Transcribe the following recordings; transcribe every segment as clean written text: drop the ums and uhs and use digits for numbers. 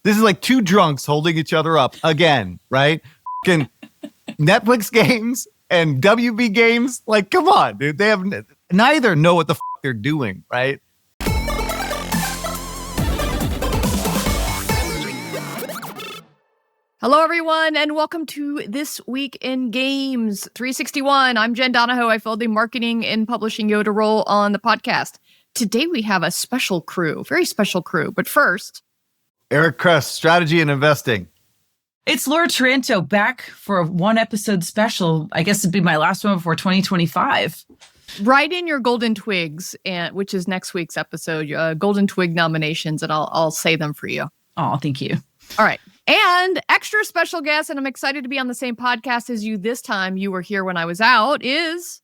This is like two drunks holding each other up again, right? Fucking Netflix games and WB games. Like, come on, dude. They have neither know what the fuck they're doing, right? Hello, everyone, and welcome to This Week in Games 361. I'm Jen Donahoe. I fill the marketing and publishing Yoda role on the podcast. Today, we have a special crew, very special crew. But first, Eric Kress, strategy and investing. It's Laura Taranto back for a one-episode special. I guess it'd be my last one before 2025. write in your golden twigs, which is next week's episode, golden twig nominations, and I'll say them for you. Oh, thank you. All right. And extra special guest, and I'm excited to be on the same podcast as you this time. You were here when I was out, is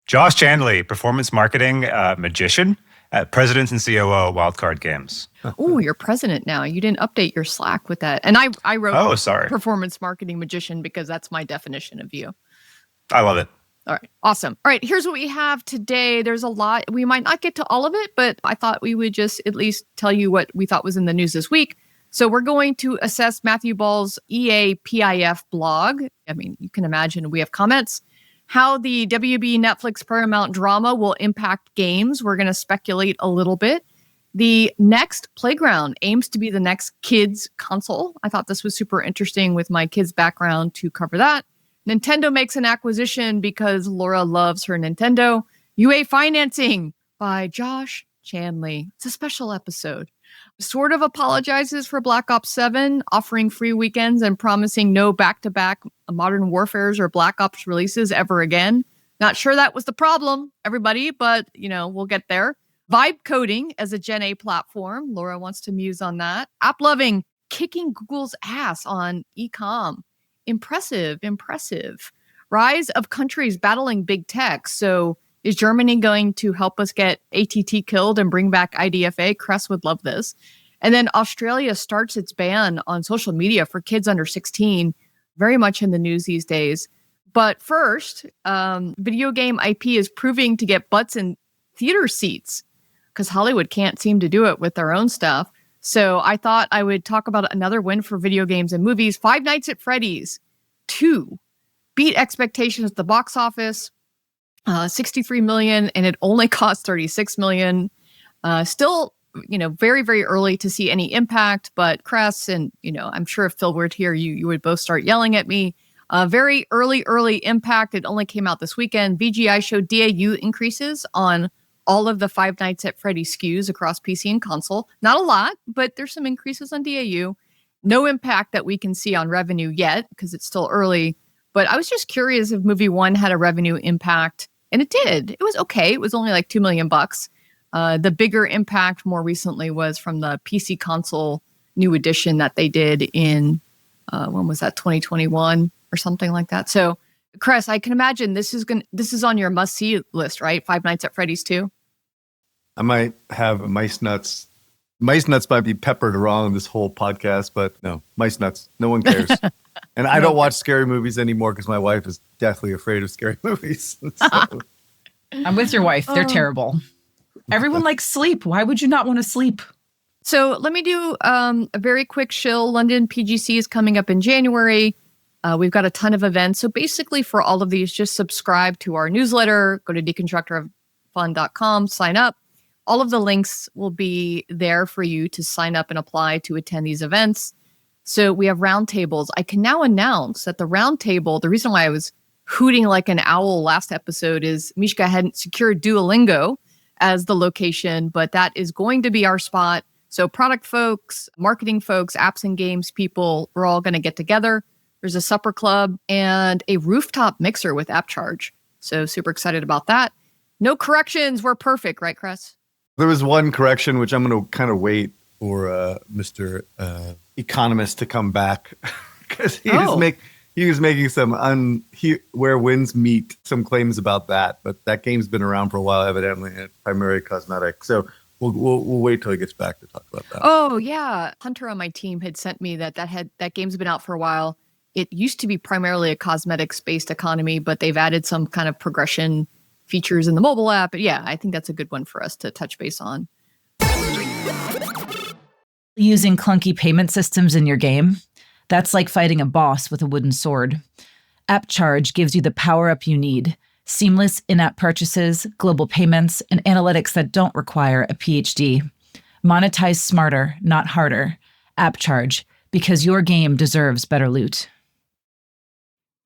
Josh Chandley, performance marketing magician at President and COO Wildcard Games. Oh, you're president now. You didn't update your Slack with that. And I wrote sorry. Performance marketing magician because that's my definition of you. I love it. All right. Awesome. All right. Here's what we have today. There's a lot. We might not get to all of it, but I thought we would just at least tell you what we thought was in the news this week. So we're going to assess Matthew Ball's EA PIF blog. I mean, you can imagine we have comments. How the WB Netflix Paramount drama will impact games. We're going to speculate a little bit. The Nex Playground aims to be the next kids console. I thought this was super interesting with my kids' background to cover that. Nintendo makes an acquisition because Laura loves her Nintendo. UA financing by Josh Chandley. It's a special episode. Sort of apologizes for Black Ops 7, offering free weekends and promising no back-to-back Modern Warfares or Black Ops releases ever again. Not sure that was the problem, everybody, but, we'll get there. Vibe coding as a Gen A platform. Laura wants to muse on that. AppLovin kicking Google's ass on e-comm. Impressive. Rise of countries battling big tech. So is Germany going to help us get ATT killed and bring back IDFA? Cress would love this. And then Australia starts its ban on social media for kids under 16. Very much in the news these days. But first, video game IP is proving to get butts in theater seats because Hollywood can't seem to do it with their own stuff. So I thought I would talk about another win for video games and movies. Five Nights at Freddy's 2 beat expectations at the box office. 63 million, and it only cost 36 million. Still, very, very early to see any impact, but Cress and, I'm sure if Phil were here, you would both start yelling at me. Very early impact. It only came out this weekend. VGI showed DAU increases on all of the Five Nights at Freddy's SKUs across PC and console. Not a lot, but there's some increases on DAU. No impact that we can see on revenue yet, because it's still early. But I was just curious if movie one had a revenue impact. And it did. It was okay. It was only like $2 million. The bigger impact more recently was from the PC console new edition that they did in, when was that, 2021 or something like that. So, Cress, I can imagine this is on your must-see list, right? Five Nights at Freddy's 2? I might have a Mice Nuts. Mice Nuts might be peppered around this whole podcast, but no, Mice Nuts. No one cares. And I don't watch scary movies anymore because my wife is deathly afraid of scary movies. So. I'm with your wife. They're terrible. Everyone likes sleep. Why would you not want to sleep? So let me do a very quick shill. London PGC is coming up in January. We've got a ton of events. So basically for all of these, just subscribe to our newsletter. Go to deconstructorofun.com, sign up. All of the links will be there for you to sign up and apply to attend these events. So we have roundtables. I can now announce that the roundtable, the reason why I was hooting like an owl last episode is Mishka hadn't secured Duolingo as the location, but that is going to be our spot. So product folks, marketing folks, apps and games people, we're all going to get together. There's a supper club and a rooftop mixer with app charge. So super excited about that. No corrections. We're perfect, right, Cress? There was one correction, which I'm going to kind of wait for Mr. Economist to come back because he was making some where winds meet some claims about that, but that game's been around for a while, evidently, and it's primarily cosmetic. So we'll wait till he gets back to talk about that. Oh yeah, Hunter on my team had sent me that game's been out for a while. It used to be primarily a cosmetics-based economy, but they've added some kind of progression features in the mobile app. But yeah, I think that's a good one for us to touch base on. Using clunky payment systems in your game, that's like fighting a boss with a wooden sword. AppCharge gives you the power-up you need. Seamless in-app purchases, global payments, and analytics that don't require a PhD. Monetize smarter, not harder. AppCharge, because your game deserves better loot.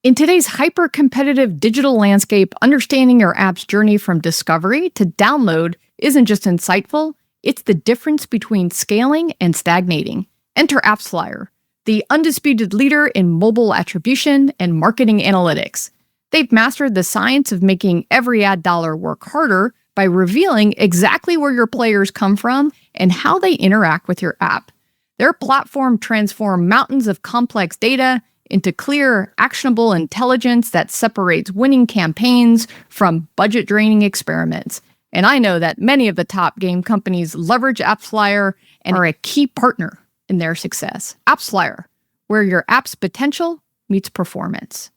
In today's hyper-competitive digital landscape, understanding your app's journey from discovery to download isn't just insightful, it's the difference between scaling and stagnating. Enter AppsFlyer, the undisputed leader in mobile attribution and marketing analytics. They've mastered the science of making every ad dollar work harder by revealing exactly where your players come from and how they interact with your app. Their platform transforms mountains of complex data into clear, actionable intelligence that separates winning campaigns from budget-draining experiments. And I know that many of the top game companies leverage AppsFlyer and are a key partner in their success. AppsFlyer, where your app's potential meets performance.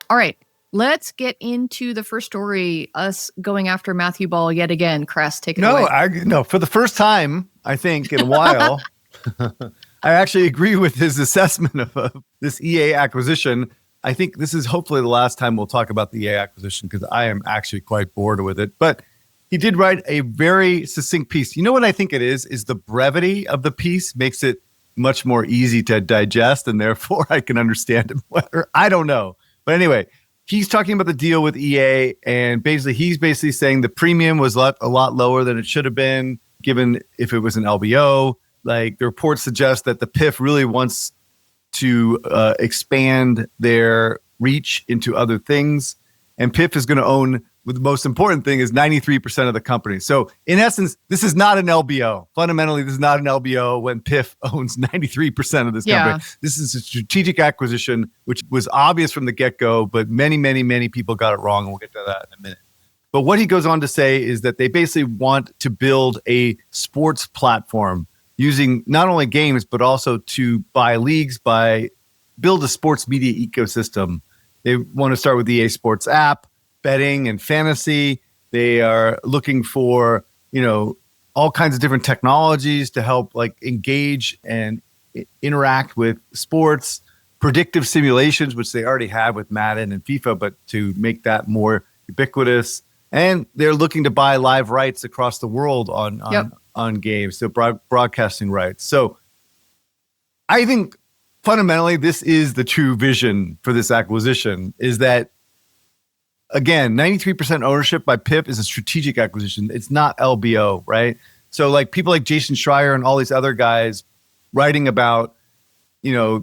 All right, let's get into the first story, us going after Matthew Ball yet again. Cress, take it away. No, for the first time, I think, in a while, I actually agree with his assessment of this EA acquisition. I think this is hopefully the last time we'll talk about the EA acquisition because I am actually quite bored with it. But he did write a very succinct piece. You know what I think it is the brevity of the piece makes it much more easy to digest, and therefore I can understand it better. I don't know. But anyway, he's talking about the deal with EA, and he's basically saying the premium was a lot lower than it should have been, given if it was an LBO. Like, the reports suggest that the PIF really wants to expand their reach into other things. And PIF is going to own, the most important thing is 93% of the company. So in essence, this is not an LBO. Fundamentally, this is not an LBO when PIF owns 93% of this company. This is a strategic acquisition, which was obvious from the get-go, but many, many, many people got it wrong. And we'll get to that in a minute. But what he goes on to say is that they basically want to build a sports platform using not only games, but also to buy leagues, build a sports media ecosystem. They want to start with the EA Sports app, betting and fantasy. They are looking for, all kinds of different technologies to help engage and interact with sports, predictive simulations, which they already have with Madden and FIFA, but to make that more ubiquitous. And they're looking to buy live rights across the world on games, so broadcasting rights. So I think fundamentally this is the true vision for this acquisition, is that, again, 93% ownership by PIF is a strategic acquisition. It's not LBO, right? So people like Jason Schreier and all these other guys writing about, 30%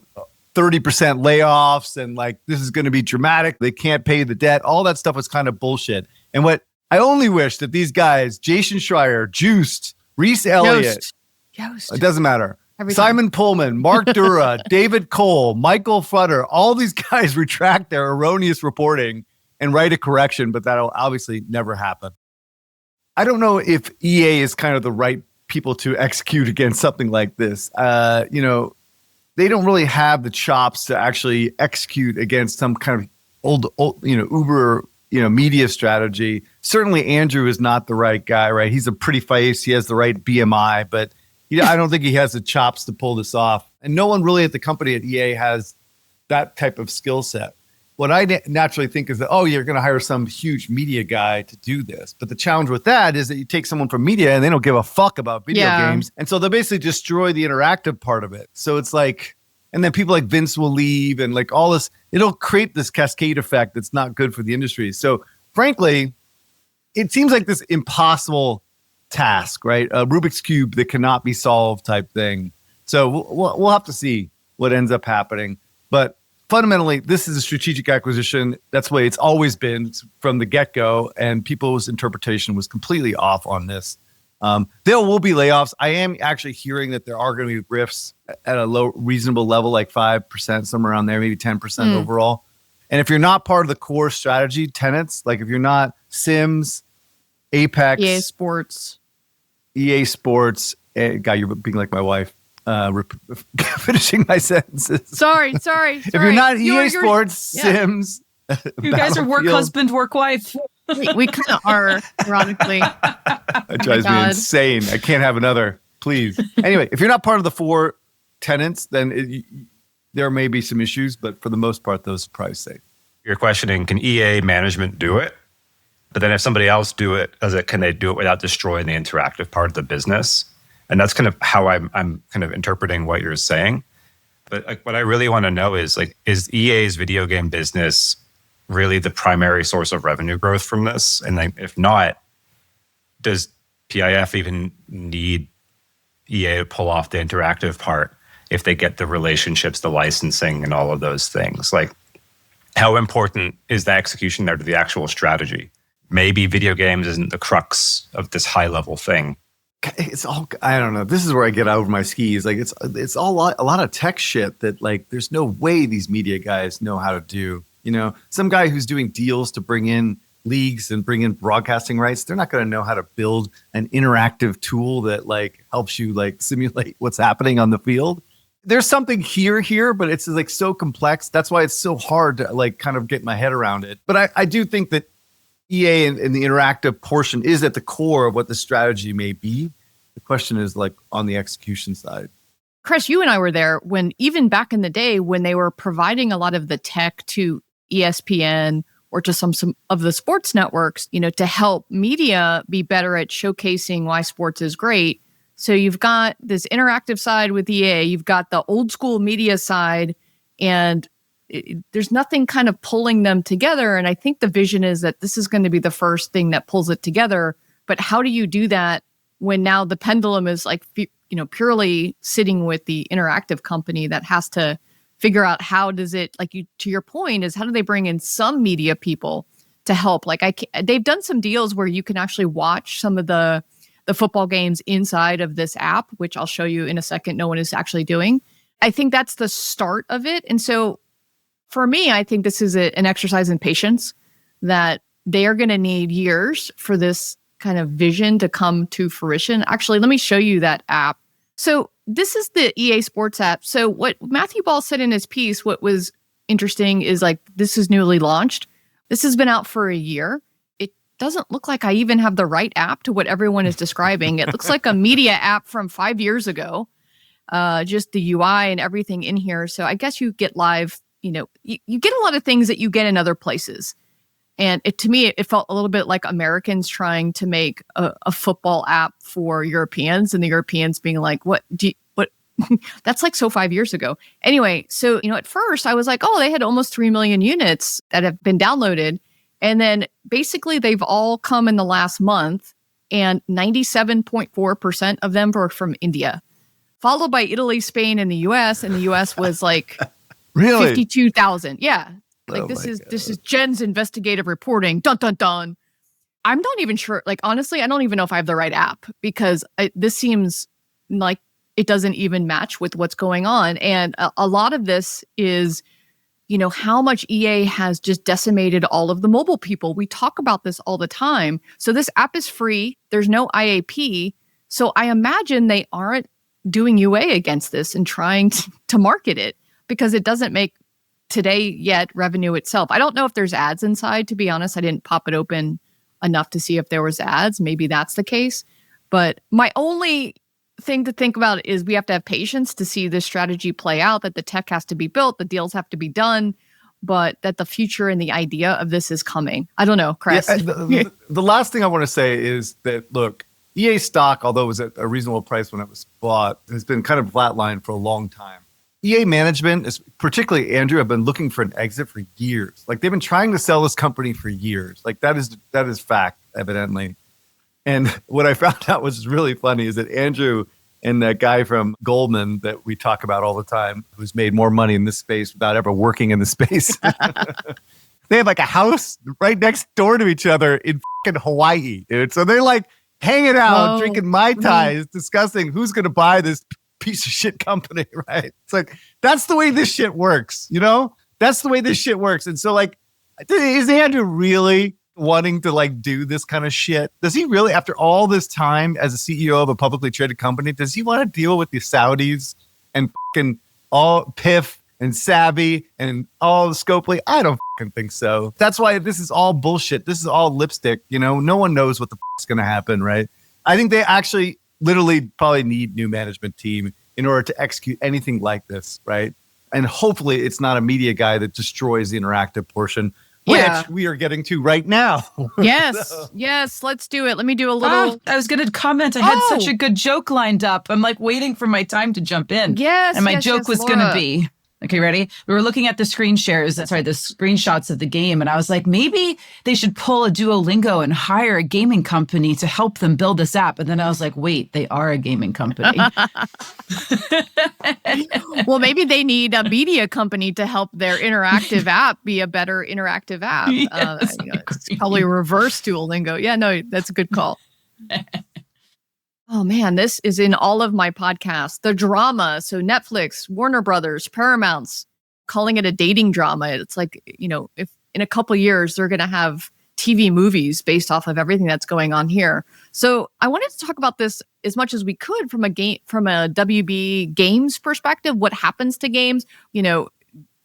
layoffs and this is going to be dramatic. They can't pay the debt. All that stuff was kind of bullshit. And what I only wish that these guys, Jason Schreier, Juiced, Reese Elliott, it doesn't matter. Simon Pullman, Mark Dura, David Cole, Michael Futter, all these guys retract their erroneous reporting and write a correction, but that'll obviously never happen. I don't know if EA is kind of the right people to execute against something like this. They don't really have the chops to actually execute against some kind of old Uber media strategy. Certainly Andrew is not the right guy, right? He's a pretty face. He has the right BMI, but I don't think he has the chops to pull this off. And no one really at the company at EA has that type of skill set. What I naturally think is that, you're going to hire some huge media guy to do this. But the challenge with that is that you take someone from media and they don't give a fuck about video games. And so they'll basically destroy the interactive part of it. So it's and then people like Vince will leave and all this, it'll create this cascade effect that's not good for the industry. So frankly, it seems like this impossible task, right? A Rubik's Cube that cannot be solved type thing. So we'll have to see what ends up happening. But fundamentally, this is a strategic acquisition. That's the way it's always been from the get-go, and people's interpretation was completely off on this. There will be layoffs. I am actually hearing that there are going to be rifts at a low, reasonable level, 5%, somewhere around there, maybe 10% overall. And if you're not part of the core strategy tenets, if you're not Sims, Apex, EA Sports, guy, you're being like my wife. Finishing my sentences. Sorry. If you're not EA Sports, Sims, you guys are work husband, work wife. We kind of are, ironically. That drives me insane. I can't have another. Please. Anyway, if you're not part of the 4 tenants, then there may be some issues, but for the most part, those are probably safe. You're questioning, can EA management do it? But then if somebody else can they do it without destroying the interactive part of the business? And that's kind of how I'm kind of interpreting what you're saying. But what I really want to know is is EA's video game business really the primary source of revenue growth from this? And if not, does PIF even need EA to pull off the interactive part if they get the relationships, the licensing, and all of those things? How important is the execution there to the actual strategy? Maybe video games isn't the crux of this high-level thing. It's all, I don't know. This is where I get over my skis. It's all a lot of tech shit that there's no way these media guys know how to do. Some guy who's doing deals to bring in leagues and bring in broadcasting rights, they're not going to know how to build an interactive tool that helps you simulate what's happening on the field. There's something here, but it's so complex. That's why it's so hard to kind of get my head around it. But I do think that EA and the interactive portion is at the core of what the strategy may be. The question is on the execution side. Chris, you and I were there when, even back in the day, when they were providing a lot of the tech to ESPN or to some of the sports networks, to help media be better at showcasing why sports is great. So you've got this interactive side with EA, you've got the old school media side, and there's nothing kind of pulling them together. And I think the vision is that this is going to be the first thing that pulls it together. But how do you do that when now the pendulum is purely sitting with the interactive company that has to figure out how does it, to your point, is how do they bring in some media people to help? They've done some deals where you can actually watch some of the football games inside of this app, which I'll show you in a second. No one is actually doing. I think that's the start of it. And so for me, I think this is an exercise in patience, that they are going to need years for this kind of vision to come to fruition. Actually, let me show you that app. So this is the EA Sports app. So what Matthew Ball said in his piece, what was interesting is this is newly launched. This has been out for a year. It doesn't look like I even have the right app to what everyone is describing. It looks like a media app from 5 years ago, just the UI and everything in here. So I guess you get live. You get a lot of things that you get in other places. And to me, it felt a little bit like Americans trying to make a football app for Europeans, and the Europeans being like, what? That's so 5 years ago. Anyway, so, at first I was like, oh, they had almost 3 million units that have been downloaded. And then basically they've all come in the last month, and 97.4% of them were from India, followed by Italy, Spain, and the US. And the US was Really? 52,000. Yeah. This is Jen's investigative reporting. Dun, dun, dun. I'm not even sure. Honestly, I don't even know if I have the right app, because this seems like it doesn't even match with what's going on. And a lot of this is, how much EA has just decimated all of the mobile people. We talk about this all the time. So this app is free. There's no IAP. So I imagine they aren't doing UA against this and trying to market it, because it doesn't make today yet revenue itself. I don't know if there's ads inside, to be honest. I didn't pop it open enough to see if there was ads. Maybe that's the case. But my only thing to think about is we have to have patience to see this strategy play out, that the tech has to be built, the deals have to be done, but that the future and the idea of this is coming. I don't know, Chris. Yeah, the last thing I want to say is that, look, EA stock, although it was at a reasonable price when it was bought, has been kind of flatlined for a long time. EA management, particularly Andrew, have been looking for an exit for years. They've been trying to sell this company for years. That is fact, evidently. And what I found out was really funny is that Andrew and that guy from Goldman that we talk about all the time, who's made more money in this space without ever working in the space, they have a house right next door to each other in fucking Hawaii, dude. So they're hanging out, drinking Mai Tais, discussing who's going to buy this piece of shit company, right? It's that's the way this shit works, That's the way this shit works. And so is Andrew really wanting to do this kind of shit? Does he really, after all this time as a CEO of a publicly traded company, does he want to deal with the Saudis and fucking all PIF and savvy and all scopely? I don't fucking think so. That's why this is all bullshit. This is all lipstick. No one knows what the is going to happen, right? I think they actually literally probably need new management team in order to execute anything like this, right? And hopefully it's not a media guy that destroys the interactive portion, which we are getting to right now. Yes, yes, let's do it. Let me do a little. I was going to comment. I had such a good joke lined up. I'm like waiting for my time to jump in. Yes, and my joke was going to be, okay, ready? We were looking at the the screenshots of the game, and I was like, maybe they should pull a Duolingo and hire a gaming company to help them build this app. And then I was like, wait, they are a gaming company. Well, maybe they need a media company to help their interactive app be a better interactive app. Yes, it's probably reverse Duolingo. Yeah, no, that's a good call. Oh man, this is in all of my podcasts. The drama. So Netflix, Warner Brothers, Paramount's calling it a dating drama. It's like, if in a couple of years they're going to have TV movies based off of everything that's going on here. So I wanted to talk about this as much as we could from a WB games perspective. What happens to games?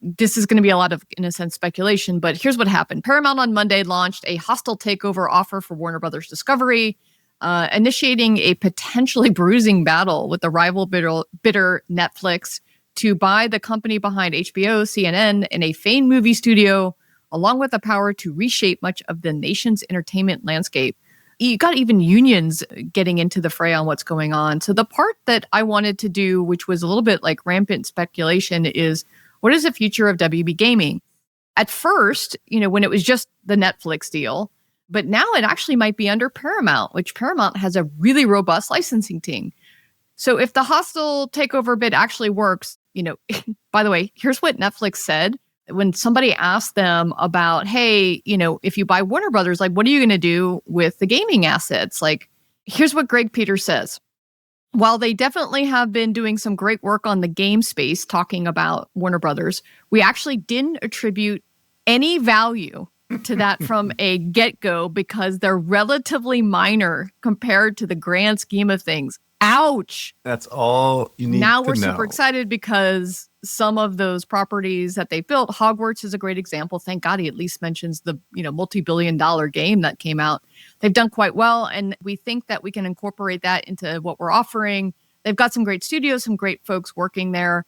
This is going to be a lot of, in a sense, speculation, but here's what happened. Paramount on Monday launched a hostile takeover offer for Warner Brothers Discovery, initiating a potentially bruising battle with the rival bitter Netflix to buy the company behind HBO, CNN, and a famed movie studio, along with the power to reshape much of the nation's entertainment landscape. You got even unions getting into the fray on what's going on. So the part that I wanted to do, which was a little bit like rampant speculation, is what is the future of WB gaming? At first, when it was just the Netflix deal, but now it actually might be under Paramount, which Paramount has a really robust licensing team. So if the hostile takeover bid actually works, by the way, here's what Netflix said. When somebody asked them about, hey, if you buy Warner Brothers, like, what are you going to do with the gaming assets? Like, here's what Greg Peters says. While they definitely have been doing some great work on the game space, talking about Warner Brothers, we actually didn't attribute any value to that from a get-go because they're relatively minor compared to the grand scheme of things. Ouch. That's all you need to know. Now we're super excited because some of those properties that they built, Hogwarts is a great example. Thank God he at least mentions the multi-billion-dollar game that came out. They've done quite well, and we think that we can incorporate that into what we're offering. They've got some great studios, some great folks working there.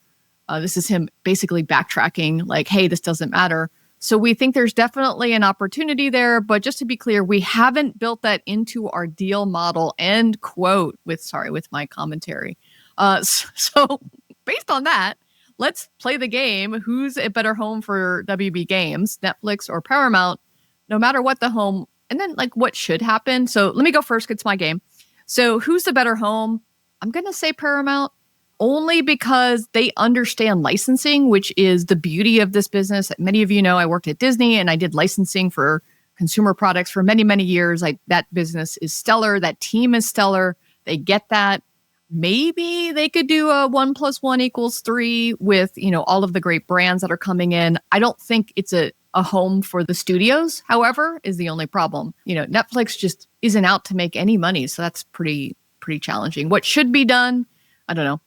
This is him basically backtracking, like, hey, this doesn't matter. So we think there's definitely an opportunity there. But just to be clear, we haven't built that into our deal model, end quote, with my commentary. So based on that, let's play the game. Who's a better home for WB Games, Netflix or Paramount, no matter what the home, and then like what should happen. So let me go first. It's my game. So who's the better home? I'm going to say Paramount. Only because they understand licensing, which is the beauty of this business. Many of you know I worked at Disney and I did licensing for consumer products for many, many years. That business is stellar. That team is stellar. They get that. Maybe they could do a 1 + 1 = 3 with, all of the great brands that are coming in. I don't think it's a home for the studios, however, is the only problem. Netflix just isn't out to make any money. So that's pretty challenging. What should be done? I don't know.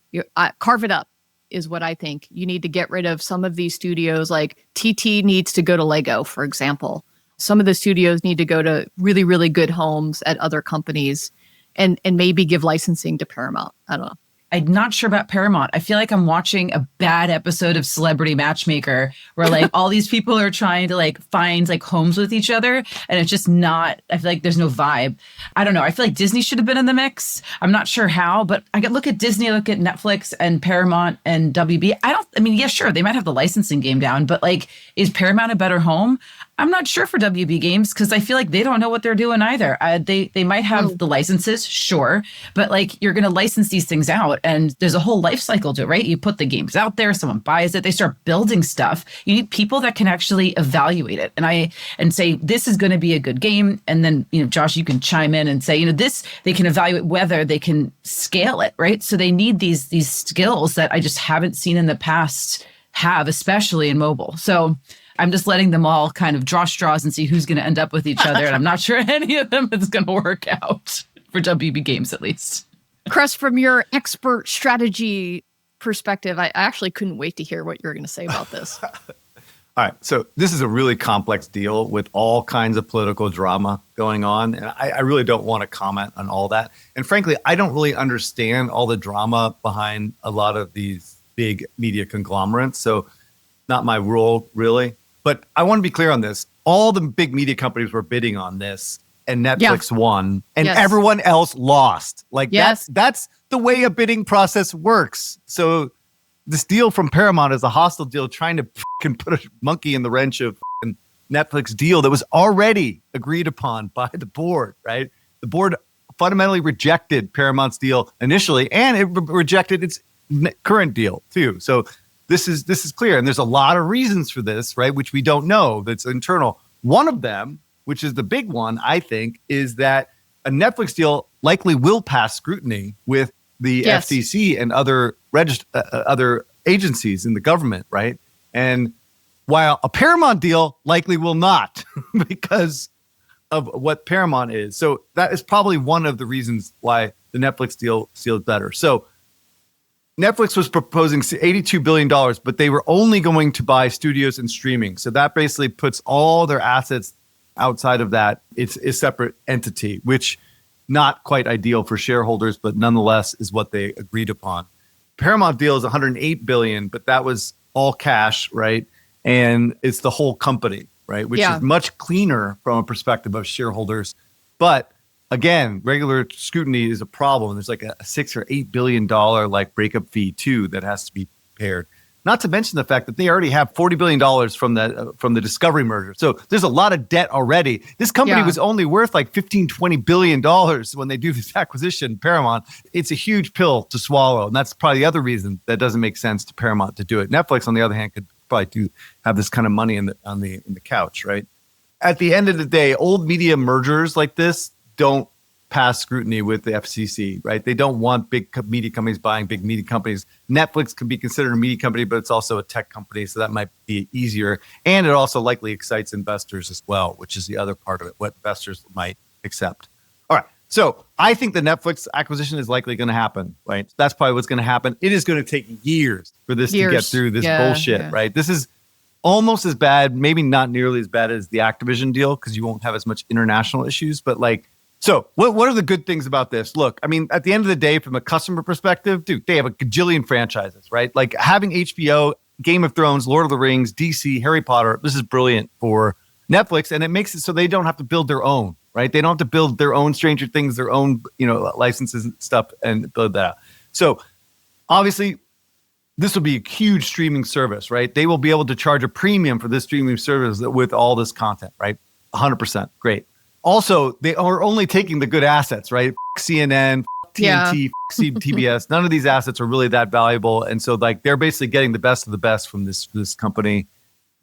Carve it up is what I think. You need to get rid of some of these studios, like TT needs to go to Lego, for example. Some of the studios need to go to really, really good homes at other companies and maybe give licensing to Paramount. I don't know. I'm not sure about Paramount. I feel like I'm watching a bad episode of Celebrity Matchmaker where like all these people are trying to like find like homes with each other. And it's just not, I feel like there's no vibe. I don't know. I feel like Disney should have been in the mix. I'm not sure how, but I could look at Disney, look at Netflix and Paramount and WB. Yeah, sure. They might have the licensing game down, but like, is Paramount a better home? I'm not sure for WB Games because I feel like they don't know what they're doing either. They might have the licenses, sure, but like you're going to license these things out and there's a whole life cycle to it, right? You put the games out there, someone buys it, they start building stuff. You need people that can actually evaluate it and say, this is going to be a good game. And then, Josh, you can chime in and say, this, they can evaluate whether they can scale it, right? So they need these skills that I just haven't seen in the past have, especially in mobile. So I'm just letting them all kind of draw straws and see who's going to end up with each other. And I'm not sure any of them is going to work out for WB Games, at least. Cress, from your expert strategy perspective, I actually couldn't wait to hear what you're going to say about this. All right. So this is a really complex deal with all kinds of political drama going on. And I really don't want to comment on all that. And frankly, I don't really understand all the drama behind a lot of these big media conglomerates. So not my role, really. But I want to be clear on this. All the big media companies were bidding on this, and Netflix won, and everyone else lost. Like that's the way a bidding process works. So this deal from Paramount is a hostile deal trying to put a monkey in the wrench of Netflix deal that was already agreed upon by the board, right? The board fundamentally rejected Paramount's deal initially, and it rejected its current deal too. So this is clear, and there's a lot of reasons for this, right? Which we don't know. That's internal. One of them, which is the big one, I think, is that a Netflix deal likely will pass scrutiny with the FTC and other agencies in the government, right? And while a Paramount deal likely will not because of what Paramount is. So that is probably one of the reasons why the Netflix deal sealed better. So Netflix was proposing $82 billion, but they were only going to buy studios and streaming. So that basically puts all their assets outside of that. It's a separate entity, which not quite ideal for shareholders, but nonetheless is what they agreed upon. Paramount deal is $108 billion, but that was all cash, right? And it's the whole company, right? Which is much cleaner from a perspective of shareholders. But again, regular scrutiny is a problem. There's like a $6 or $8 billion like breakup fee too that has to be paid. Not to mention the fact that they already have $40 billion from the Discovery merger. So there's a lot of debt already. This company was only worth like $15-20 billion when they do this acquisition, Paramount. It's a huge pill to swallow. And that's probably the other reason that doesn't make sense to Paramount to do it. Netflix, on the other hand, could probably have this kind of money in the couch, right? At the end of the day, old media mergers like this don't pass scrutiny with the FCC, right? They don't want big media companies buying big media companies. Netflix can be considered a media company, but it's also a tech company, so that might be easier. And it also likely excites investors as well, which is the other part of it, what investors might accept. All right, so I think the Netflix acquisition is likely going to happen, right? That's probably what's going to happen. It is going to take years for this to get through this bullshit, right? This is almost as bad, maybe not nearly as bad as the Activision deal, because you won't have as much international issues, but like, so what are the good things about this? Look, I mean, at the end of the day, from a customer perspective, dude, they have a gajillion franchises, right? Like having HBO, Game of Thrones, Lord of the Rings, DC, Harry Potter, this is brilliant for Netflix. And it makes it so they don't have to build their own, right? They don't have to build their own Stranger Things, their own, licenses and stuff and build that out. So obviously, this will be a huge streaming service, right? They will be able to charge a premium for this streaming service with all this content, right? 100%. Great. Also, they are only taking the good assets, right? CNN, TNT, TBS. None of these assets are really that valuable. And so like they're basically getting the best of the best from this company.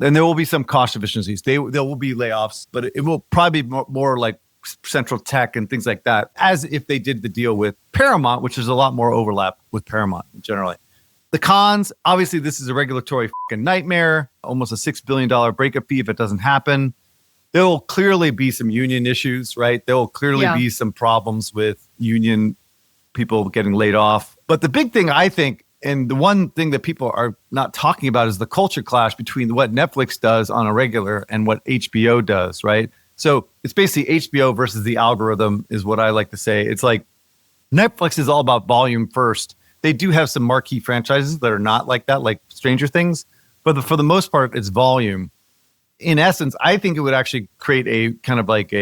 And there will be some cost efficiencies. There will be layoffs, but it will probably be more like central tech and things like that, as if they did the deal with Paramount, which is a lot more overlap with Paramount generally. The cons, obviously, this is a regulatory nightmare, almost a $6 billion breakup fee if it doesn't happen. There will clearly be some union issues, right? There will clearly be some problems with union people getting laid off. But the big thing, I think, and the one thing that people are not talking about is the culture clash between what Netflix does on a regular and what HBO does, right? So it's basically HBO versus the algorithm is what I like to say. It's like Netflix is all about volume first. They do have some marquee franchises that are not like that, like Stranger Things. But for the most part, it's volume. In essence, I think it would actually create a kind of like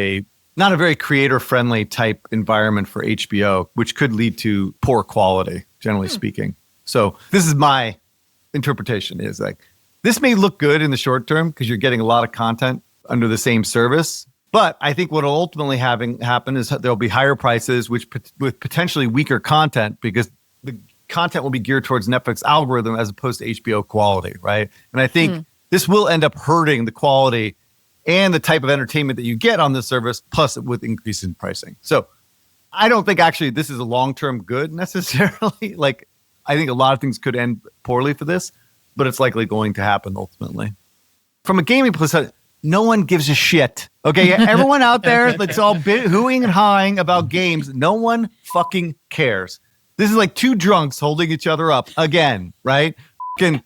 not a very creator-friendly type environment for HBO, which could lead to poor quality, generally speaking. So this is my interpretation, is like, this may look good in the short term because you're getting a lot of content under the same service. But I think what will ultimately happen is there'll be higher prices, with potentially weaker content, because the content will be geared towards Netflix algorithm as opposed to HBO quality, right? And I think this will end up hurting the quality and the type of entertainment that you get on this service, plus with increase in pricing. So I don't think actually this is a long-term good necessarily. Like, I think a lot of things could end poorly for this, but it's likely going to happen ultimately. From a gaming perspective, no one gives a shit. Okay, everyone out there that's all hooing and hawing about games, no one fucking cares. This is like two drunks holding each other up again, right? Fucking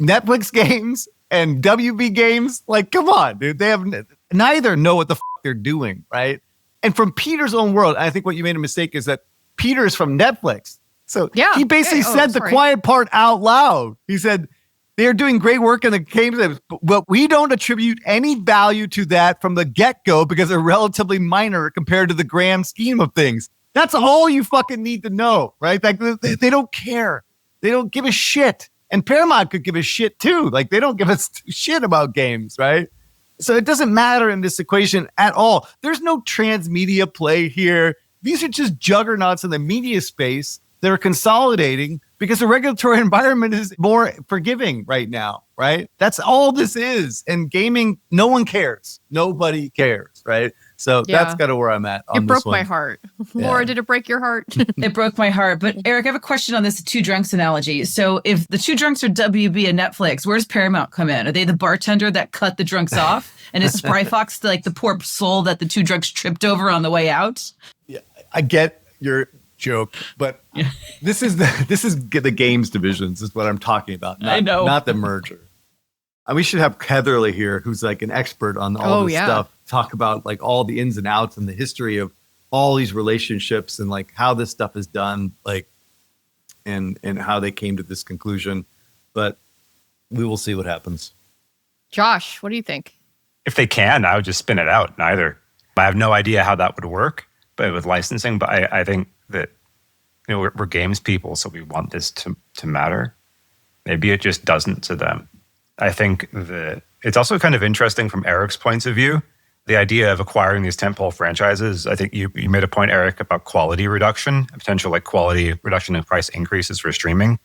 Netflix games and WB games. Like, come on, dude. They have neither know what the fuck they're doing, right? And from Peter's own world, I think what you made a mistake is that Peter's from Netflix. So he basically said the quiet part out loud. He said, they're doing great work in the games, but we don't attribute any value to that from the get-go because they're relatively minor compared to the grand scheme of things. That's all you fucking need to know, right? Like they don't care. They don't give a shit. And Paramount could give a shit too. Like they don't give a shit about games, right? So it doesn't matter in this equation at all. There's no transmedia play here. These are just juggernauts in the media space that are consolidating because the regulatory environment is more forgiving right now, right? That's all this is. And gaming, no one cares. Nobody cares, right? So that's kind of where I'm at on this one. It broke my heart. Laura, did it break your heart? It broke my heart. But Eric, I have a question on this two drunks analogy. So if the two drunks are WB and Netflix, where does Paramount come in? Are they the bartender that cut the drunks off? And is Spry Fox like the poor soul that the two drunks tripped over on the way out? Yeah, I get your joke, but this is the games divisions is what I'm talking about. Not the merger. And we should have Heatherly here, who's like an expert on all this stuff. Talk about like all the ins and outs and the history of all these relationships and like how this stuff is done, like and how they came to this conclusion. But we will see what happens. Josh, what do you think? If they can, I would just spin it out. Neither. I have no idea how that would work, but with licensing. But I think that we're games people, so we want this to matter. Maybe it just doesn't to them. I think that it's also kind of interesting from Eric's point of view. The idea of acquiring these tentpole franchises, I think you made a point, Eric, about quality reduction, potential like quality reduction in price increases for streaming.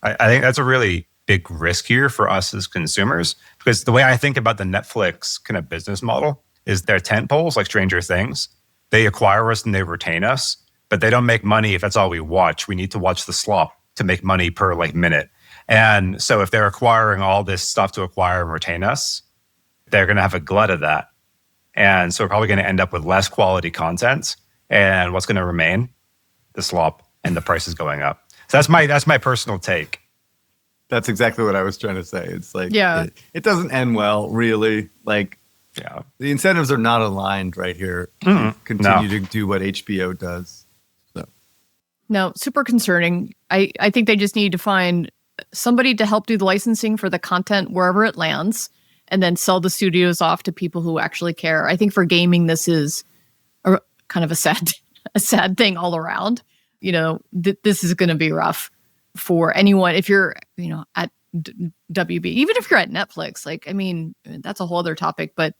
I think that's a really big risk here for us as consumers, because the way I think about the Netflix kind of business model is their tentpoles, like Stranger Things. They acquire us and they retain us, but they don't make money if that's all we watch. We need to watch the slop to make money per like minute. And so if they're acquiring all this stuff to acquire and retain us, they're going to have a glut of that. And so we're probably going to end up with less quality content. And what's going to remain? The slop and the prices going up. So that's my personal take. That's exactly what I was trying to say. It's like, it doesn't end well, really. Like, the incentives are not aligned right here. Continue to do what HBO does. So. No, super concerning. I think they just need to find somebody to help do the licensing for the content wherever it lands, and then sell the studios off to people who actually care. I think for gaming, this is kind of a sad thing all around. This is going to be rough for anyone. If you're, at WB, even if you're at Netflix, like, I mean, that's a whole other topic, but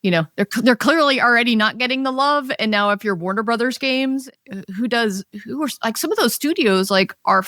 they're clearly already not getting the love. And now if you're Warner Brothers games, who are like some of those studios are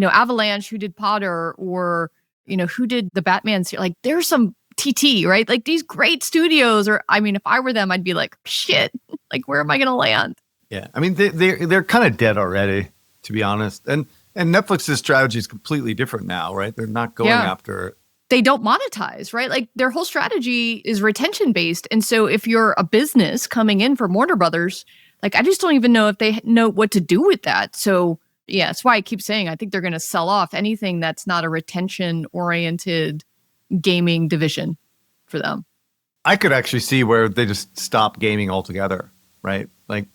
Avalanche, who did Potter, or who did the Batman series? Like, there's some TT, right? Like, these great studios. Or, I mean, if I were them, I'd be like, shit, like, where am I going to land? Yeah, I mean, they're kind of dead already, to be honest. And Netflix's strategy is completely different now, right? They're not going after. They don't monetize, right? Like, their whole strategy is retention based. And so if you're a business coming in from Warner Brothers, like, I just don't even know if they know what to do with that. So yeah, that's why I keep saying I think they're going to sell off anything that's not a retention-oriented gaming division for them. I could actually see where they just stop gaming altogether, right? Like,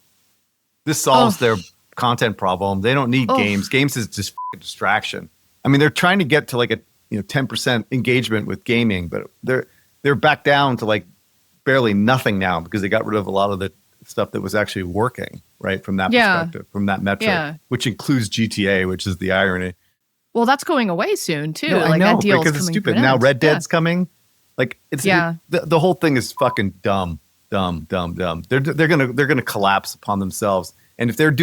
this solves their content problem. They don't need games. Games is just a distraction. I mean, they're trying to get to like a 10% engagement with gaming, but they're back down to like barely nothing now because they got rid of a lot of the stuff that was actually working, right? From that perspective, from that metric, which inclues GTA, which is the irony. Well, that's going away soon too. Yeah, like, I know, that deal's because it's stupid. Now Red Dead's coming. Like, it's the whole thing is fucking dumb. They're gonna collapse upon themselves. And if they're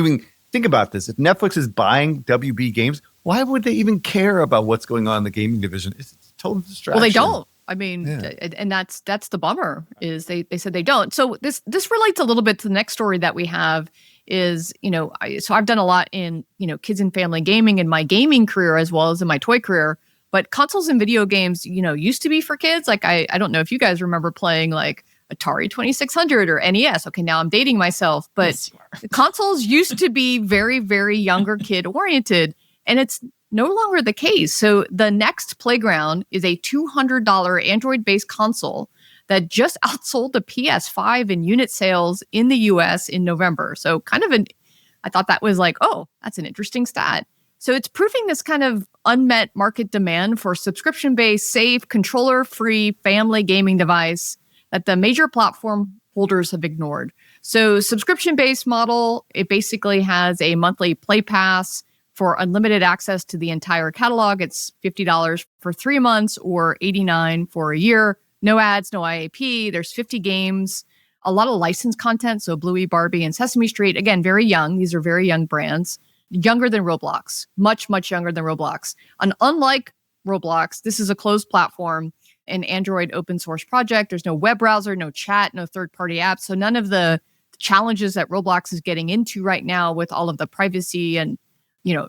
think about this. If Netflix is buying WB games, why would they even care about what's going on in the gaming division? It's a total distraction. Well, they don't. I mean, and that's the bummer is they said they don't. So this relates a little bit to the next story that we have is, so I've done a lot in, kids and family gaming in my gaming career as well as in my toy career, but consoles and video games, used to be for kids. Like, I don't know if you guys remember playing like Atari 2600 or NES. Okay, now I'm dating myself, but Yes, you are. the consoles used to be very, very younger kid oriented, and it's no longer the case. So the Nex Playground is a $200 Android-based console that just outsold the PS5 in unit sales in the US in November. So I thought that was like, oh, that's an interesting stat. So it's proving this kind of unmet market demand for subscription-based, safe, controller-free family gaming device that the major platform holders have ignored. So subscription-based model, it basically has a monthly play pass for unlimited access to the entire catalog. It's $50 for 3 months or $89 for a year. No ads, no IAP. There's 50 games, a lot of licensed content. So Bluey, Barbie, and Sesame Street. Again, very young. These are very young brands. Younger than Roblox. Much, much younger than Roblox. And unlike Roblox, this is a closed platform, an Android open source project. There's no web browser, no chat, no third-party apps. So none of the challenges that Roblox is getting into right now with all of the privacy and,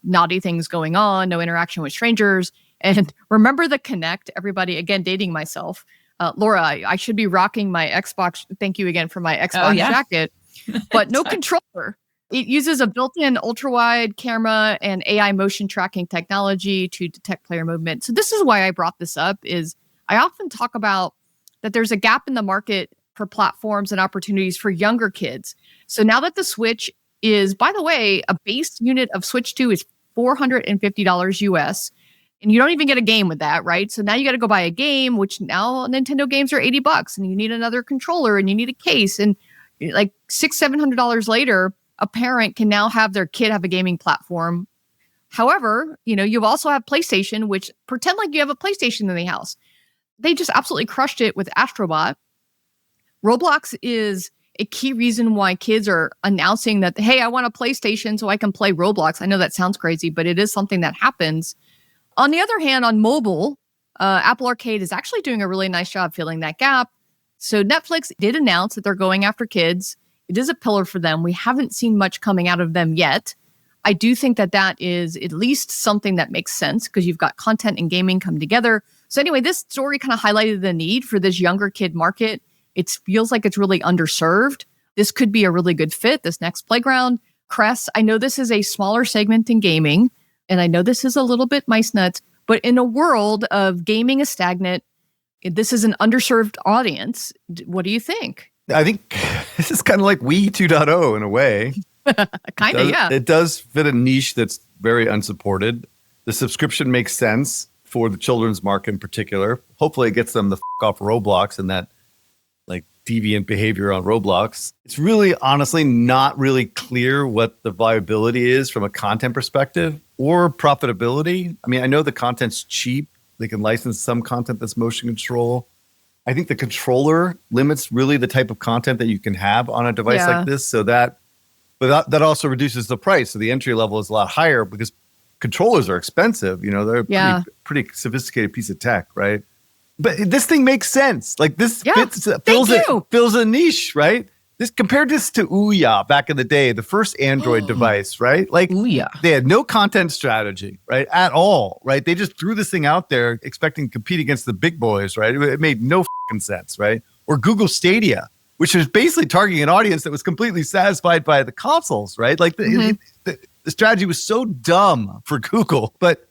naughty things going on, no interaction with strangers. And remember the Kinect, everybody, again, dating myself. Laura, I should be rocking my Xbox. Thank you again for my Xbox jacket, but no controller. It uses a built-in ultra-wide camera and AI motion tracking technology to detect player movement. So this is why I brought this up, is I often talk about that there's a gap in the market for platforms and opportunities for younger kids. So now that the Switch is, by the way, a base unit of Switch 2 is $450 US, and you don't even get a game with that, right? So now you got to go buy a game, which now Nintendo games are $80, and you need another controller, and you need a case, and like $600-700 later, a parent can now have their kid have a gaming platform. However, you also have PlayStation, which pretend like you have a PlayStation in the house. They just absolutely crushed it with Astrobot. Roblox is a key reason why kids are announcing that, hey, I want a PlayStation so I can play Roblox. I know that sounds crazy, but it is something that happens. On the other hand, on mobile, Apple Arcade is actually doing a really nice job filling that gap. So Netflix did announce that they're going after kids. It is a pillar for them. We haven't seen much coming out of them yet. I do think that is at least something that makes sense because you've got content and gaming come together. So anyway, this story kind of highlighted the need for this younger kid market. It feels like it's really underserved. This could be a really good fit, this Nex Playground. Cress, I know this is a smaller segment in gaming, and I know this is a little bit mice nuts, but in a world of gaming is stagnant, this is an underserved audience. What do you think? I think this is kind of like Wii 2.0 in a way. Kind of, yeah. It does fit a niche that's very unsupported. The subscription makes sense for the children's market in particular. Hopefully it gets them the off Roblox and that like deviant behavior on Roblox. It's really honestly not really clear what the viability is from a content perspective or profitability. I mean, I know the content's cheap. They can license some content that's motion control. I think the controller limits really the type of content that you can have on a device like this. So that also reduces the price. So the entry level is a lot higher because controllers are expensive. They're a pretty sophisticated piece of tech, right? But this thing makes sense. Like this fills a niche, right? This compared this to Ouya back in the day, the first Android device, right? Like Ouya. They had no content strategy, right? At all, right? They just threw this thing out there expecting to compete against the big boys, right? It made no sense, right? Or Google Stadia, which was basically targeting an audience that was completely satisfied by the consoles, right? Like the strategy was so dumb for Google. But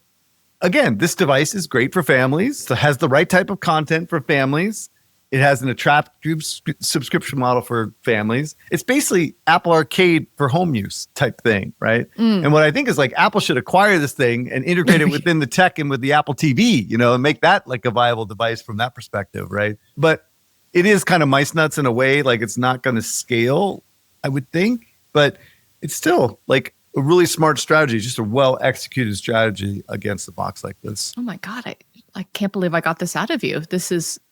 again, this device is great for families. It has the right type of content for families. It has an attractive subscription model for families. It's basically Apple Arcade for home use type thing, right? And what I think is like Apple should acquire this thing and integrate it within the tech and with the Apple TV, and make that like a viable device from that perspective, right? But it is kind of mice nuts in a way, like it's not going to scale, I would think, but it's still like a really smart strategy, just a well-executed strategy against the box like this. Oh my God, I can't believe I got this out of you.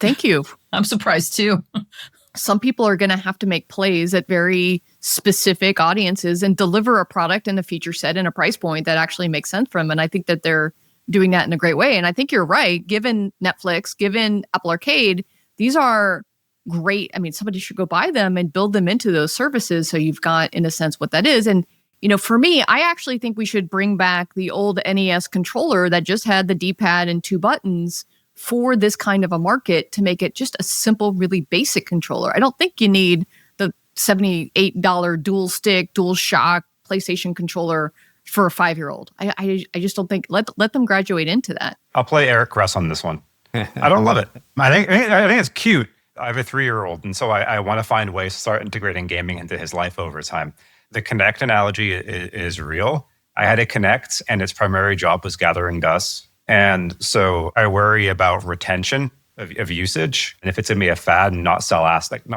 Thank you. I'm surprised too. Some people are going to have to make plays at very specific audiences and deliver a product and a feature set and a price point that actually makes sense for them. And I think that they're doing that in a great way. And I think you're right. Given Netflix, given Apple Arcade, these are great. I mean, somebody should go buy them and build them into those services. So you've got, in a sense, what that is. And for me, I actually think we should bring back the old NES controller that just had the D-pad and 2 buttons for this kind of a market to make it just a simple, really basic controller. I don't think you need the $78 dual stick, dual shock PlayStation controller for a 5-year-old. I just don't think, let them graduate into that. I'll play Eric Russ on this one. I don't love it. I think it's cute. I have a 3-year-old, and so I want to find ways to start integrating gaming into his life over time. The Kinect analogy is real. I had a Kinect, and its primary job was gathering dust. And so I worry about retention of usage. And if it's going to be a fad and not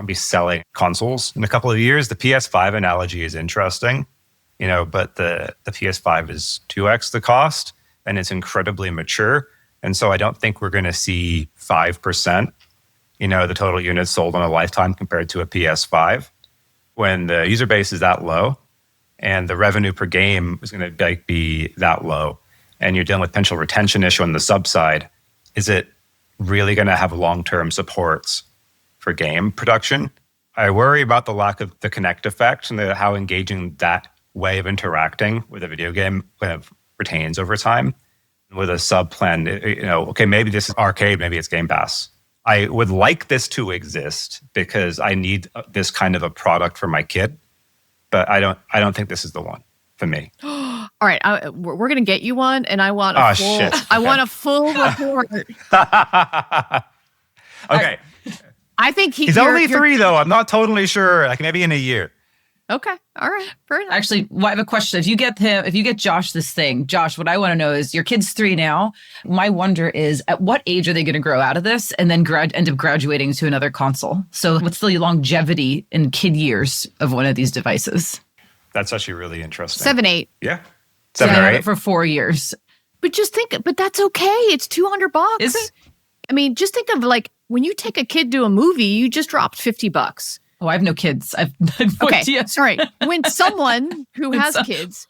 be selling consoles in a couple of years, the PS5 analogy is interesting, but the PS5 is 2x the cost, and it's incredibly mature. And so I don't think we're going to see 5%, the total units sold on a lifetime compared to a PS5 when the user base is that low and the revenue per game is going to be that low. And you're dealing with potential retention issue on the sub side. Is it really going to have long-term supports for game production? I worry about the lack of the Kinect effect and how engaging that way of interacting with a video game kind of retains over time. With a sub plan, okay, maybe this is arcade, maybe it's Game Pass. I would like this to exist because I need this kind of a product for my kid, but I don't think this is the one for me. All right, we're gonna get you one, and I want a full. Shit. Okay. I want a full report. Okay. I think he's only 3 though. I'm not totally sure. Like maybe in a year. Okay. All right. Fair enough. Actually, I have a question. If you get Josh this thing, Josh, what I want to know is your kid's 3 now. My wonder is at what age are they going to grow out of this and then end up graduating to another console? So what's the longevity in kid years of one of these devices? That's actually really interesting. 7, 8. Yeah. 7 or 8 for 4 years. But but that's okay. It's $200. Is it? I mean, just think of when you take a kid to a movie, you just dropped $50. Oh, I have no kids. Okay, sorry. When someone who has kids.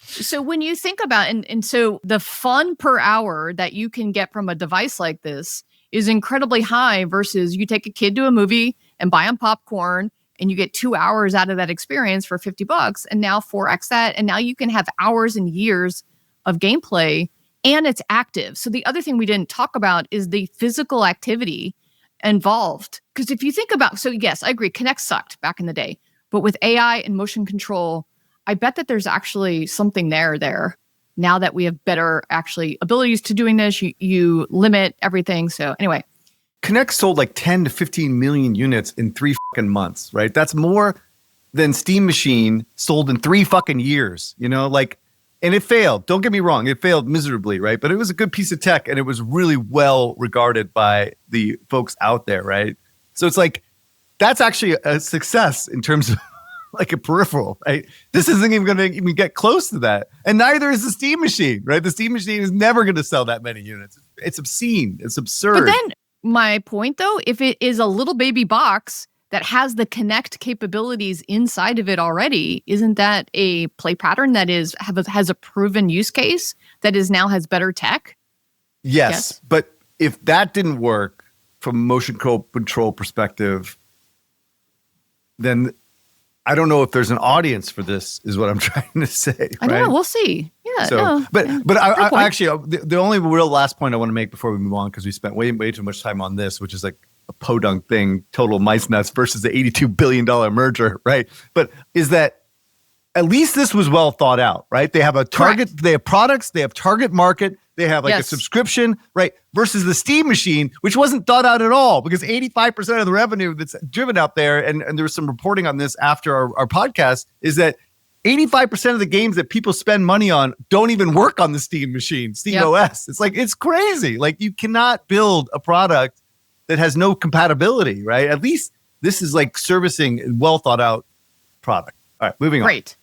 So when you think about, and so the fun per hour that you can get from a device like this is incredibly high versus you take a kid to a movie and buy them popcorn and you get 2 hours out of that experience for $50 and now 4x that. And now you can have hours and years of gameplay and it's active. So the other thing we didn't talk about is the physical activity involved. Because if you think about, so yes, I agree, Kinect sucked back in the day. But with AI and motion control, I bet that there's actually something there. Now that we have better actually abilities to doing this, you limit everything. So anyway. Kinect sold 10 to 15 million units in 3 fucking months, right? That's more than Steam Machine sold in 3 fucking years, and it failed. Don't get me wrong. It failed miserably, right? But it was a good piece of tech and it was really well regarded by the folks out there, right? So it's that's actually a success in terms of a peripheral, right? This isn't even going to even get close to that. And neither is the Steam Machine, right? The Steam Machine is never going to sell that many units. It's obscene. It's absurd. But then my point though, if it is a little baby box that has the Kinect capabilities inside of it already, isn't that a play pattern that has a proven use case that now has better tech? Yes, but if that didn't work from a motion control perspective, then I don't know if there's an audience for this, is what I'm trying to say. I don't know. We'll see. Yeah. So, no, but I actually, the only real last point I want to make before we move on, because we spent way too much time on this, which is a podunk thing, total mice nuts versus the $82 billion merger, right? But is that at least this was well thought out, right? They have a target, Correct. They have products, they have target market, they have a subscription, right? Versus the Steam Machine, which wasn't thought out at all, because 85% of the revenue that's driven out there, and there was some reporting on this after our podcast, is that 85% of the games that people spend money on don't even work on the Steam Machine, Steam OS. It's crazy. You cannot build a product that has no compatibility, right? At least this is servicing a well thought out product. All right, moving on. Great.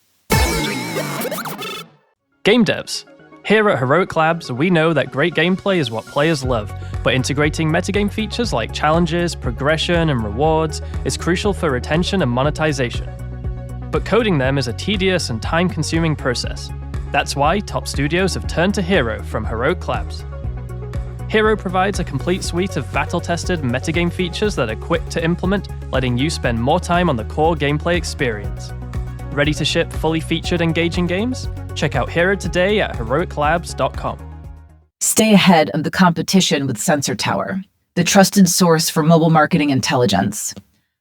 Game devs. Here at Heroic Labs, we know that great gameplay is what players love, but integrating metagame features like challenges, progression, and rewards is crucial for retention and monetization. But coding them is a tedious and time-consuming process. That's why top studios have turned to Hero from Heroic Labs. Hero provides a complete suite of battle-tested metagame features that are quick to implement, letting you spend more time on the core gameplay experience. Ready to ship fully featured, engaging games? Check out Hero today at heroiclabs.com. Stay ahead of the competition with Sensor Tower, the trusted source for mobile marketing intelligence.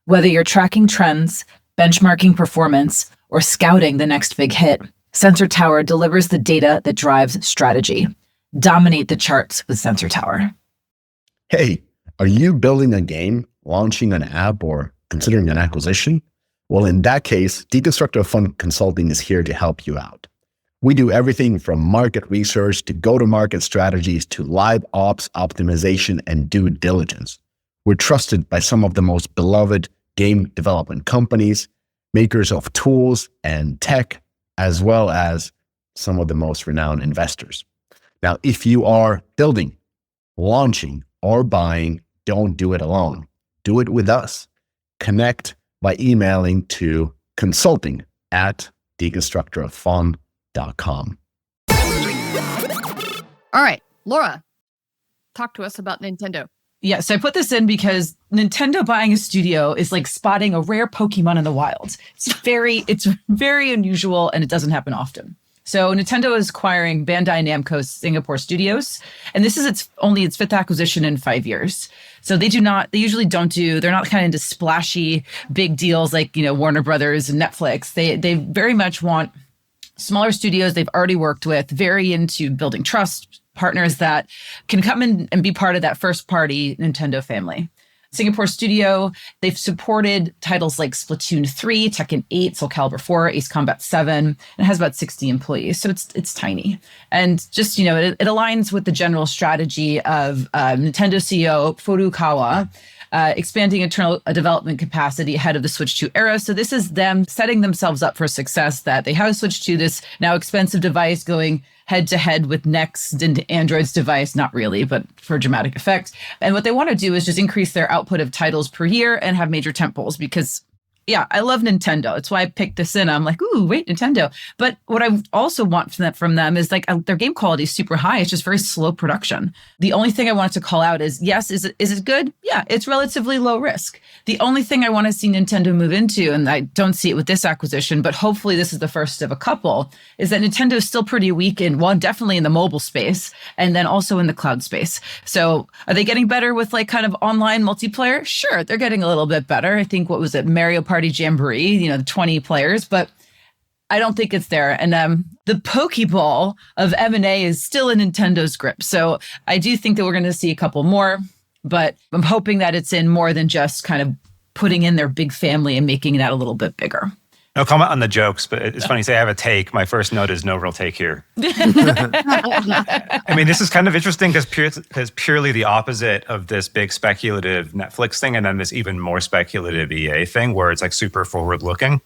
Whether you're tracking trends, benchmarking performance, or scouting the next big hit, Sensor Tower delivers the data that drives strategy. Dominate the charts with Sensor Tower. Hey, are you building a game, launching an app, or considering an acquisition? Well, in that case, Deconstructor Fund Consulting is here to help you out. We do everything from market research to go-to-market strategies to live ops optimization and due diligence. We're trusted by some of the most beloved game development companies, makers of tools and tech, as well as some of the most renowned investors. Now, if you are building, launching, or buying, don't do it alone. Do it with us. Connect by emailing to consulting@deconstructorofun.com. All right, Laura, talk to us about Nintendo. Yeah, so I put this in because Nintendo buying a studio is like spotting a rare Pokemon in the wild. It's very unusual, and it doesn't happen often. So Nintendo is acquiring Bandai Namco's Singapore studios, and this is its fifth acquisition in 5 years. So they're not kind of into splashy big deals like, Warner Brothers and Netflix. They very much want smaller studios they've already worked with, very into building trust, partners that can come in and be part of that first party Nintendo family. Singapore studio, they've supported titles like Splatoon 3, Tekken 8, Soul Calibur 4, Ace Combat 7, and has about 60 employees. So it's tiny. And just, it aligns with the general strategy of Nintendo CEO Furukawa, expanding internal development capacity ahead of the Switch 2 era. So this is them setting themselves up for success, that they have a Switch 2, this now expensive device, going head-to-head with Nex and Android's device, not really, but for dramatic effect. And what they want to do is just increase their output of titles per year and have major tentpoles because, yeah, I love Nintendo. It's why I picked this in. I'm like, ooh, wait, Nintendo. But what I also want from them is their game quality is super high. It's just very slow production. The only thing I wanted to call out is, yes, is it good? Yeah, it's relatively low risk. The only thing I want to see Nintendo move into, and I don't see it with this acquisition, but hopefully this is the first of a couple, is that Nintendo is still pretty weak definitely in the mobile space, and then also in the cloud space. So are they getting better with kind of online multiplayer? Sure, they're getting a little bit better. I think, what was it, Mario Party Jamboree, 20 players, but I don't think it's there. And the Pokeball of M&A is still in Nintendo's grip. So I do think that we're going to see a couple more, but I'm hoping that it's in more than just kind of putting in their big family and making that a little bit bigger. No comment on the jokes, but it's funny you say I have a take. My first note is no real take here. I mean, this is kind of interesting because purely the opposite of this big speculative Netflix thing, and then this even more speculative EA thing where it's super forward-looking.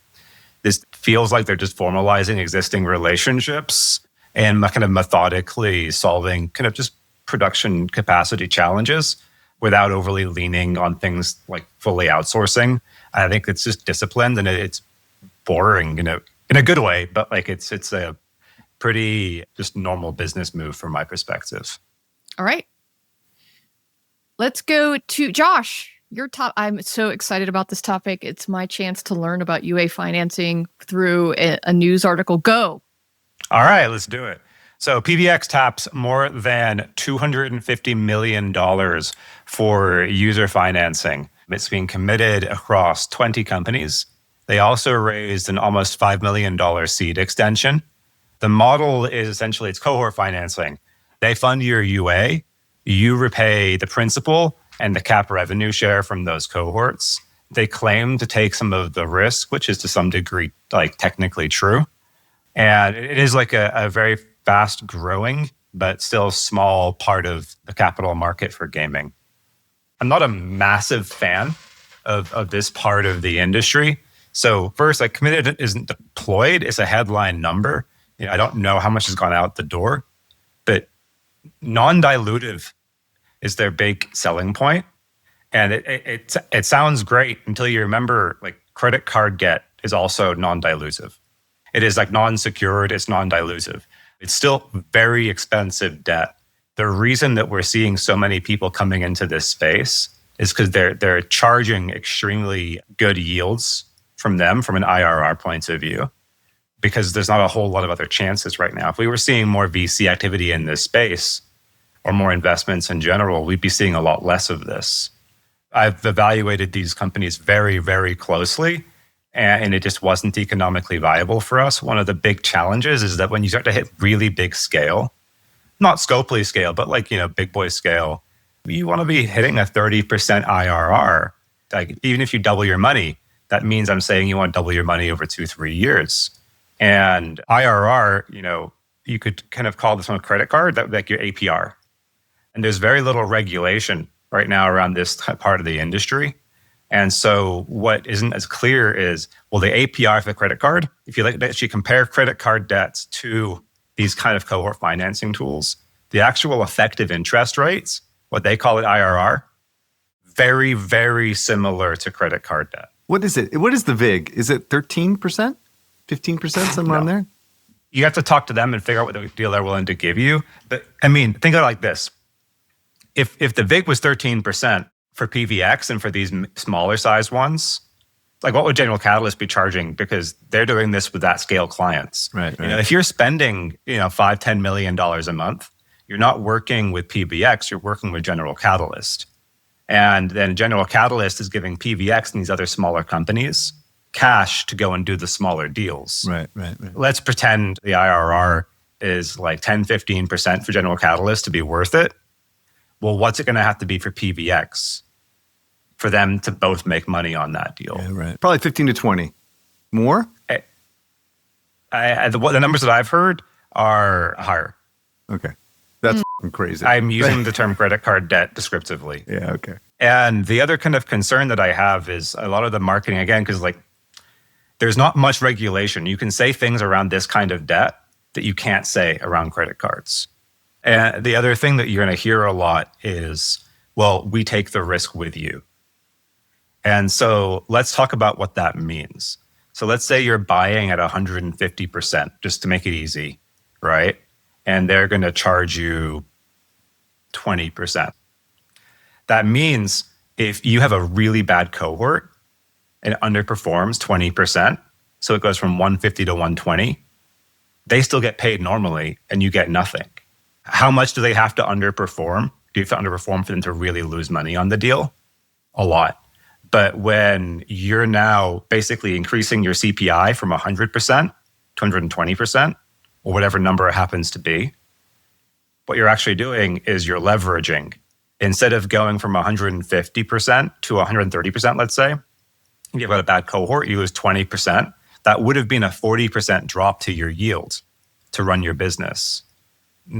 This feels like they're just formalizing existing relationships and kind of methodically solving kind of just production capacity challenges without overly leaning on things like fully outsourcing. I think it's just disciplined, and it's boring, in a good way, but it's a pretty just normal business move from my perspective. All right. Let's go to Josh. Your top. I'm so excited about this topic. It's my chance to learn about UA financing through a news article. Go. All right, let's do it. So PBX taps more than $250 million for user financing. It's being committed across 20 companies. They also raised an almost $5 million seed extension. The model is essentially, it's cohort financing. They fund your UA, you repay the principal and the cap revenue share from those cohorts. They claim to take some of the risk, which is to some degree technically true. And it is a very fast growing, but still small part of the capital market for gaming. I'm not a massive fan of this part of the industry. So first, committed isn't deployed. It's a headline number. I don't know how much has gone out the door, but non-dilutive is their big selling point. And it sounds great until you remember credit card debt is also non-dilutive. It is non-secured, it's non-dilutive. It's still very expensive debt. The reason that we're seeing so many people coming into this space is because they're charging extremely good yields from them from an IRR point of view, because there's not a whole lot of other chances right now. If we were seeing more VC activity in this space, or more investments in general, we'd be seeing a lot less of this. I've evaluated these companies very, very closely, and it just wasn't economically viable for us. One of the big challenges is that when you start to hit really big scale, not Scopely scale, but like, big boy scale, you want to be hitting a 30% IRR. Like, even if you double your money, that means I'm saying you want to double your money over 2-3 years. And IRR, you could kind of call this one a credit card, that like your APR. And there's very little regulation right now around this part of the industry. And so what isn't as clear is, well, the APR for the credit card, if you actually compare credit card debts to these kind of cohort financing tools, the actual effective interest rates, what they call it IRR, very, very similar to credit card debt. What is it? What is the VIG? Is it 13%? 15%? Somewhere on there? You have to talk to them and figure out what the deal they're willing to give you. But I mean, think of it like this. If the VIG was 13% for PVX and for these smaller size ones, like what would General Catalyst be charging? Because they're doing this with at scale clients. Right. If you're spending, $5-10 million a month, you're not working with PBX, you're working with General Catalyst. And then General Catalyst is giving PVX and these other smaller companies cash to go and do the smaller deals. Right. Let's pretend the IRR is like 10-15% for General Catalyst to be worth it. Well, what's it going to have to be for PVX for them to both make money on that deal? Yeah, right. Probably 15 to 20. More? The numbers that I've heard are higher. Okay. That's crazy. I'm using the term credit card debt descriptively. Yeah, okay. And the other kind of concern that I have is a lot of the marketing, again, because like there's not much regulation. You can say things around this kind of debt that you can't say around credit cards. And the other thing that you're going to hear a lot is, well, we take the risk with you. And so let's talk about what that means. So let's say you're buying at 150%, just to make it easy, right? And they're going to charge you 20%. That means if you have a really bad cohort and it underperforms 20%, so it goes from 150 to 120, they still get paid normally and you get nothing. How much do they have to underperform? Do you have to underperform for them to really lose money on the deal? A lot. But when you're now basically increasing your CPI from 100% to 120%, or whatever number it happens to be, what you're actually doing is you're leveraging. Instead of going from 150% to 130%, let's say, if you've got a bad cohort, you lose 20%. That would have been a 40% drop to your yield to run your business.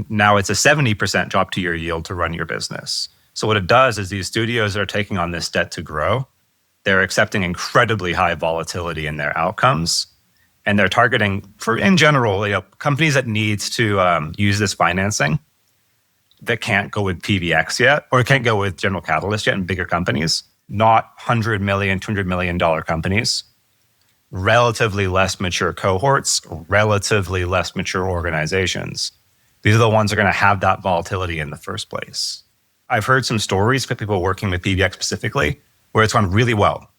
Now it's a 70% drop to your yield to run your business. So what it does is these studios that are taking on this debt to grow, they're accepting incredibly high volatility in their outcomes. And they're targeting, in general, companies that need to use this financing that can't go with PVX yet, or can't go with General Catalyst yet, and bigger companies, not $100 million, $200 million companies, relatively less mature cohorts, relatively less mature organizations. These are the ones that are going to have that volatility in the first place. I've heard some stories with people working with PVX specifically where it's gone really well.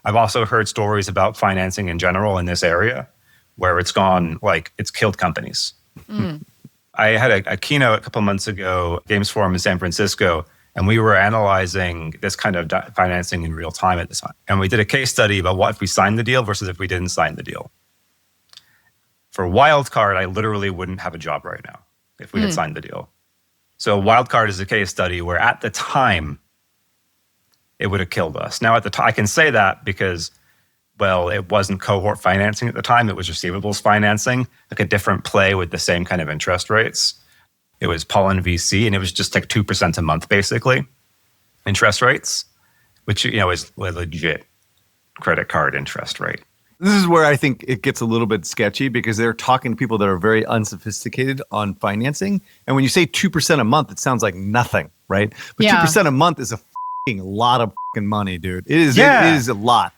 I've also heard stories about financing in general in this area where it's gone, it's killed companies. I had a keynote a couple of months ago, Games Forum in San Francisco, and we were analyzing this kind of financing in real time at the time. And we did a case study about what if we signed the deal versus if we didn't sign the deal. For Wildcard, I literally wouldn't have a job right now if we had signed the deal. So Wildcard is a case study where at the time, it would have killed us. Now, at the time, I can say that because, well, it wasn't cohort financing at the time. It was receivables financing, like a different play with the same kind of interest rates. It was Pollen VC, and it was just like 2% a month, basically, interest rates, which, is a legit credit card interest rate. This is where I think it gets a little bit sketchy because they're talking to people that are very unsophisticated on financing. And when you say 2% a month, it sounds like nothing, right? But 2% a month is a lot of money, dude. It is a lot.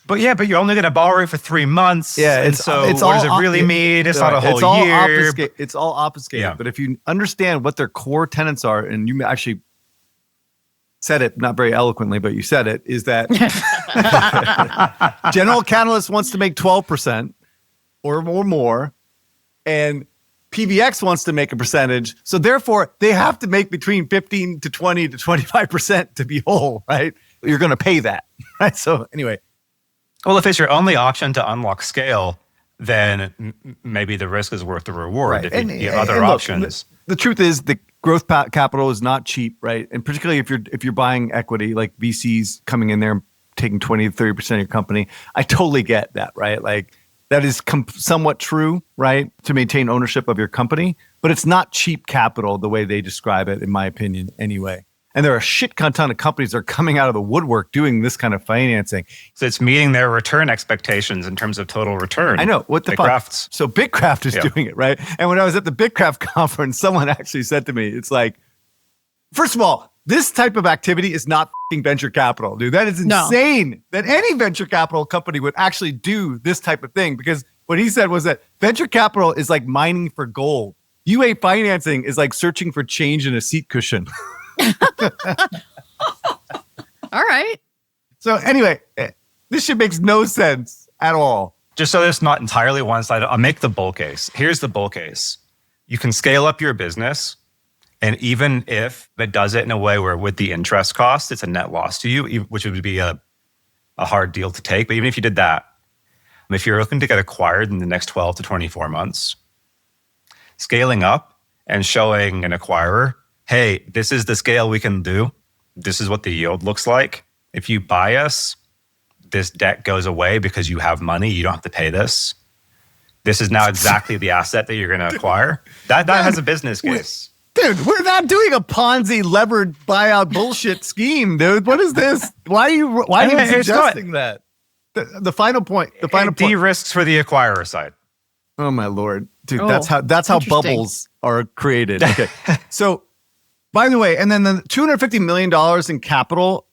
But you're only going to borrow it for 3 months. Yeah, it's what does it really mean? It's not a whole year. It's all obfuscated. Yeah. But if you understand what their core tenets are, and you actually said it not very eloquently, but you said it, is that General Catalyst wants to make 12% or more, and PBX wants to make a percentage. So therefore, they have to make between 15 to 20 to 25% to be whole, right? You're going to pay that, right? So anyway. Well, if it's your only option to unlock scale, then maybe the risk is worth the reward. Right. If you have other options. The truth is the growth capital is not cheap, right? And particularly if you're buying equity, like VCs coming in there and taking 20 to 30% of your company, I totally get that, right? Like that is somewhat true, right? To maintain ownership of your company, but it's not cheap capital the way they describe it, in my opinion, anyway. And there are a shit ton of companies that are coming out of the woodwork doing this kind of financing. So it's meeting their return expectations in terms of total return. I know. What the fuck? Bitcraft's. So Bitcraft is doing it, right? And when I was at the Bitcraft conference, someone actually said to me, it's like, first of all, this type of activity is not fucking venture capital, dude. That is insane that any venture capital company would actually do this type of thing. Because what he said was that venture capital is like mining for gold. UA financing is like searching for change in a seat cushion. All right. So anyway, this shit makes no sense at all. Just so it's not entirely one-sided, I'll make the bull case. Here's the bull case. You can scale up your business, and even if it does it in a way where with the interest cost, it's a net loss to you, which would be a hard deal to take. But even if you did that, if you're looking to get acquired in the next 12 to 24 months, scaling up and showing an acquirer, hey, this is the scale we can do. This is what the yield looks like. If you buy us, this debt goes away because you have money. You don't have to pay this. This is now exactly the asset that you're going to acquire. That has a business case. Dude, we're not doing a Ponzi levered buyout bullshit scheme, dude. What is this? Why are you suggesting that? The final point. The final point. De-risks for the acquirer side. Oh my Lord, dude. That's how bubbles are created. Okay, so by the way, and then the $250 million in capital,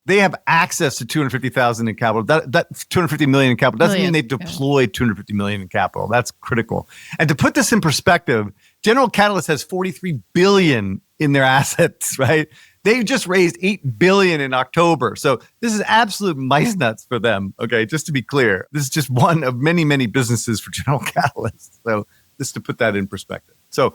they have access to $250,000 in capital. That $250 million in capital doesn't mean they've deployed $250 million in capital. That's critical. And to put this in perspective, General Catalyst has $43 billion in their assets, right? They just raised $8 billion in October. So this is absolute mice nuts for them. Okay, just to be clear, this is just one of many, many businesses for General Catalyst. So just to put that in perspective. So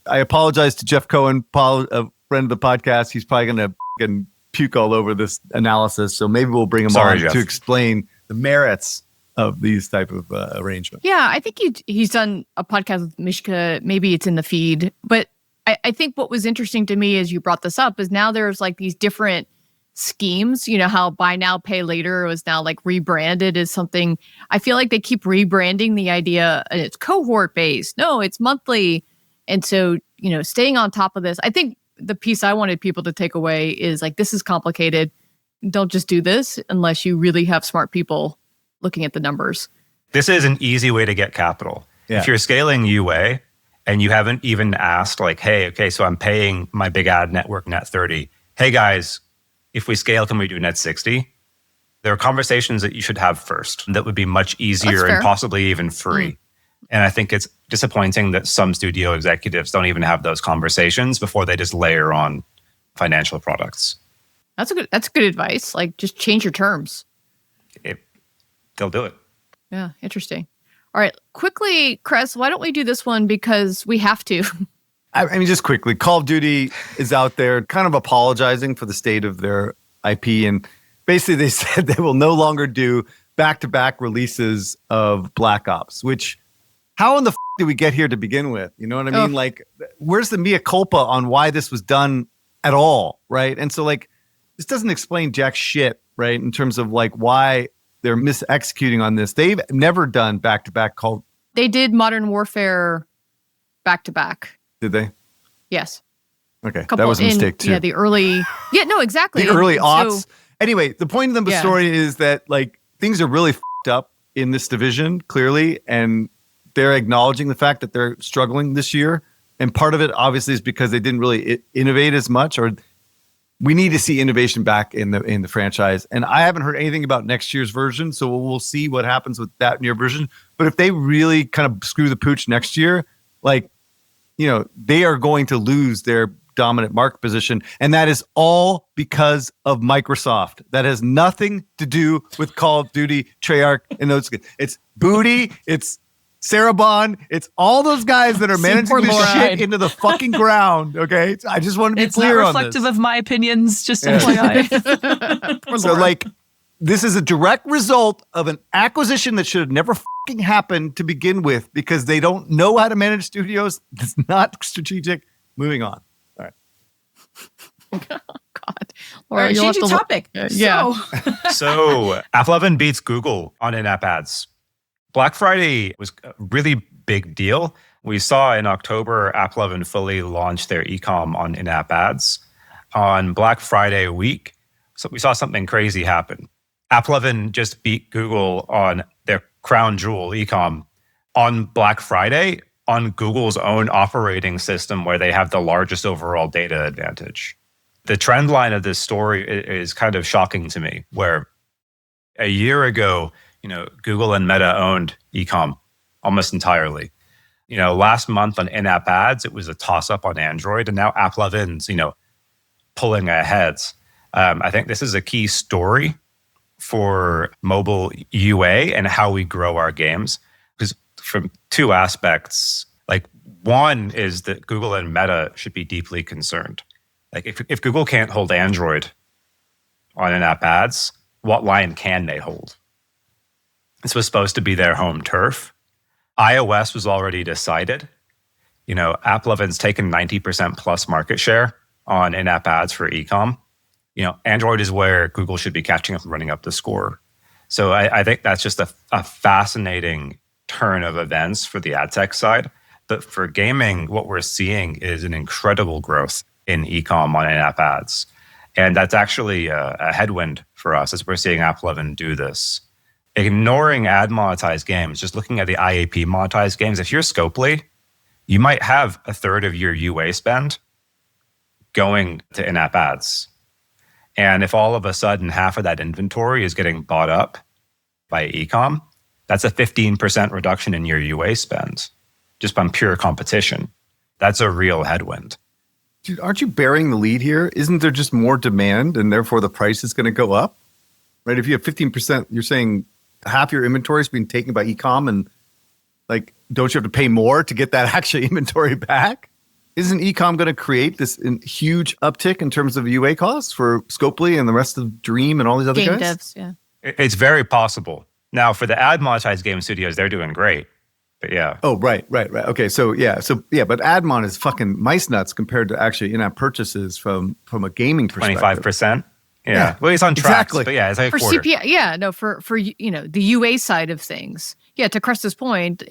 I apologize to Jeff Cohen, a friend of the podcast. He's probably going to puke all over this analysis. So maybe we'll bring him on Jeff, to explain the merits of these type of arrangements. Yeah, I think he's done a podcast with Mishka. Maybe it's in the feed. But I think what was interesting to me as you brought this up is now there's like these different schemes. You know how buy now, pay later was now like rebranded as something. I feel like they keep rebranding the idea. It's cohort based. No, it's monthly. And so, staying on top of this, I think the piece I wanted people to take away is like, this is complicated. Don't just do this unless you really have smart people looking at the numbers. This is an easy way to get capital. Yeah. If you're scaling UA and you haven't even asked like, hey, okay, so I'm paying my big ad network net 30. Hey guys, if we scale, can we do net 60? There are conversations that you should have first that would be much easier and possibly even free. And I think it's disappointing that some studio executives don't even have those conversations before they just layer on financial products. That's good advice. Like, just change your terms. They'll do it. Yeah, interesting. All right, quickly, Chris, why don't we do this one because we have to? I mean, just quickly, Call of Duty is out there kind of apologizing for the state of their IP. And basically they said they will no longer do back-to-back releases of Black Ops, which how in the did we get here to begin with? You know what I mean? Like, where's the mea culpa on why this was done at all, right? And so, like, this doesn't explain jack shit, right? In terms of, like, why they're mis-executing on this. They've never done back-to-back Call. They did Modern Warfare back-to-back. Did they? Yes. Okay, that was a mistake, too. Yeah, the early... Yeah, no, exactly. The early aughts. Anyway, the point of the story is that, like, things are really f***ed up in this division, clearly, and they're acknowledging the fact that they're struggling this year. And part of it, obviously, is because they didn't really innovate as much, or we need to see innovation back in the franchise. And I haven't heard anything about next year's version, so we'll see what happens with that new version. But if they really kind of screw the pooch next year, like, they are going to lose their dominant market position. And that is all because of Microsoft. That has nothing to do with Call of Duty, Treyarch, and those. It's booty. It's Sarabon. It's all those guys that are managing this Laura. shit into the fucking ground. Okay, I just want to be It's clear not on this. reflective of my opinions, just FYI. So like, this is a direct result of an acquisition that should have never fucking happened to begin with because they don't know how to manage studios. It's not strategic. Moving on. All right. God. All right, changing topic. Yeah. So AppLovin beats Google on in-app ads. Black Friday was a really big deal. We saw in October, AppLovin fully launched their e-comm on in-app ads. On Black Friday week, so we saw something crazy happen. AppLovin just beat Google on their crown jewel e-comm on Black Friday on Google's own operating system where they have the largest overall data advantage. The trend line of this story is kind of shocking to me, where a year ago, Google and Meta owned e-comm almost entirely. Last month on in-app ads, it was a toss-up on Android, and now AppLovin's, pulling ahead. I think this is a key story for mobile UA and how we grow our games. Because from two aspects, like one is that Google and Meta should be deeply concerned. Like if Google can't hold Android on in-app ads, what line can they hold? This was supposed to be their home turf. iOS was already decided. AppLovin's taken 90% plus market share on in-app ads for e-comm. Android is where Google should be catching up and running up the score. So I think that's just a fascinating turn of events for the ad tech side. But for gaming, what we're seeing is an incredible growth in e-comm on in-app ads. And that's actually a headwind for us as we're seeing AppLovin do this. Ignoring ad monetized games, just looking at the IAP monetized games, if you're Scopely, you might have a third of your UA spend going to in-app ads. And if all of a sudden half of that inventory is getting bought up by e-comm, that's a 15% reduction in your UA spend just on pure competition. That's a real headwind. Dude, aren't you bearing the lead here? Isn't there just more demand and therefore the price is going to go up? Right? If you have 15%, you're saying half your inventory is being taken by e-comm, and like, don't you have to pay more to get that actual inventory back? Isn't e-comm going to create this huge uptick in terms of UA costs for Scopely and the rest of Dream and all these other Game guys? devs, yeah. It's very possible. Now, for the ad monetized game studios, they're doing great. But yeah. Oh, right. Okay, so, but AdMon is fucking mice nuts compared to actually in-app purchases from a gaming perspective. 25%? Yeah. Well, it's on track. Exactly. But yeah, it's like For a quarter. CPI, yeah, no, for the UA side of things. Yeah, to Cresta's point,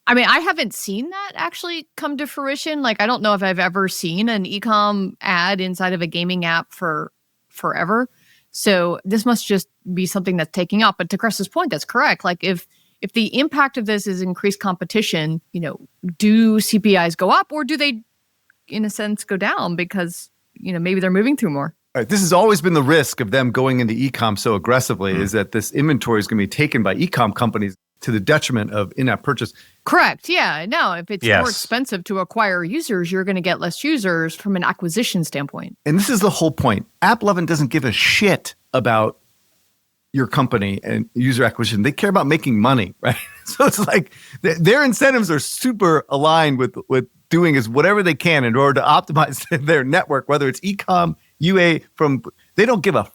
I haven't seen that actually come to fruition. Like, I don't know if I've ever seen an e-comm ad inside of a gaming app for forever. So this must just be something that's taking up. But to Cresta's point, that's correct. Like, if the impact of this is increased competition, do CPIs go up or do they, in a sense, go down because, maybe they're moving through more? All right, this has always been the risk of them going into e-comm so aggressively is that this inventory is going to be taken by e-comm companies to the detriment of in-app purchase. Correct. Yeah. No, if it's more expensive to acquire users, you're going to get less users from an acquisition standpoint. And this is the whole point. AppLovin doesn't give a shit about your company and user acquisition. They care about making money, right? So it's like their incentives are super aligned with doing is whatever they can in order to optimize their network, whether it's e-comm, UA, they don't give a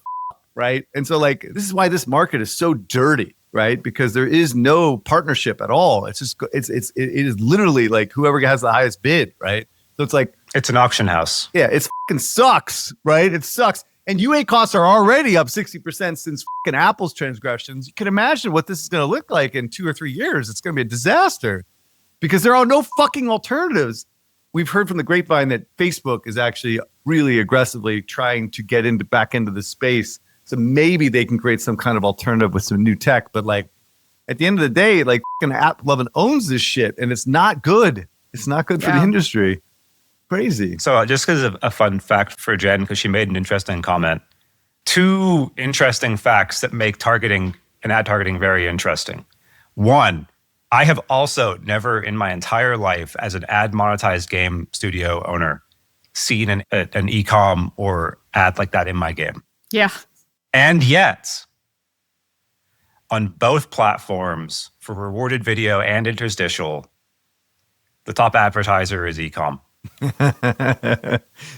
right? And so like, this is why this market is so dirty, right? Because there is no partnership at all. It's just, it is literally like whoever has the highest bid, right? So it's like, it's an auction house. Yeah, it fucking sucks, right? It sucks. And UA costs are already up 60% since fucking Apple's transgressions. You can imagine what this is going to look like in 2 or 3 years. It's going to be a disaster because there are no fucking alternatives. We've heard from the grapevine that Facebook is actually really aggressively trying to get back into the space. So maybe they can create some kind of alternative with some new tech. But like at the end of the day, like fucking AppLovin owns this shit and it's not good. It's not good for the industry. Crazy. So just because of a fun fact for Jen, because she made an interesting comment, 2 interesting facts that make targeting and ad targeting very interesting. 1, I have also never in my entire life as an ad monetized game studio owner seen an e-comm or ad like that in my game. Yeah. And yet, on both platforms for rewarded video and interstitial, the top advertiser is e-comm.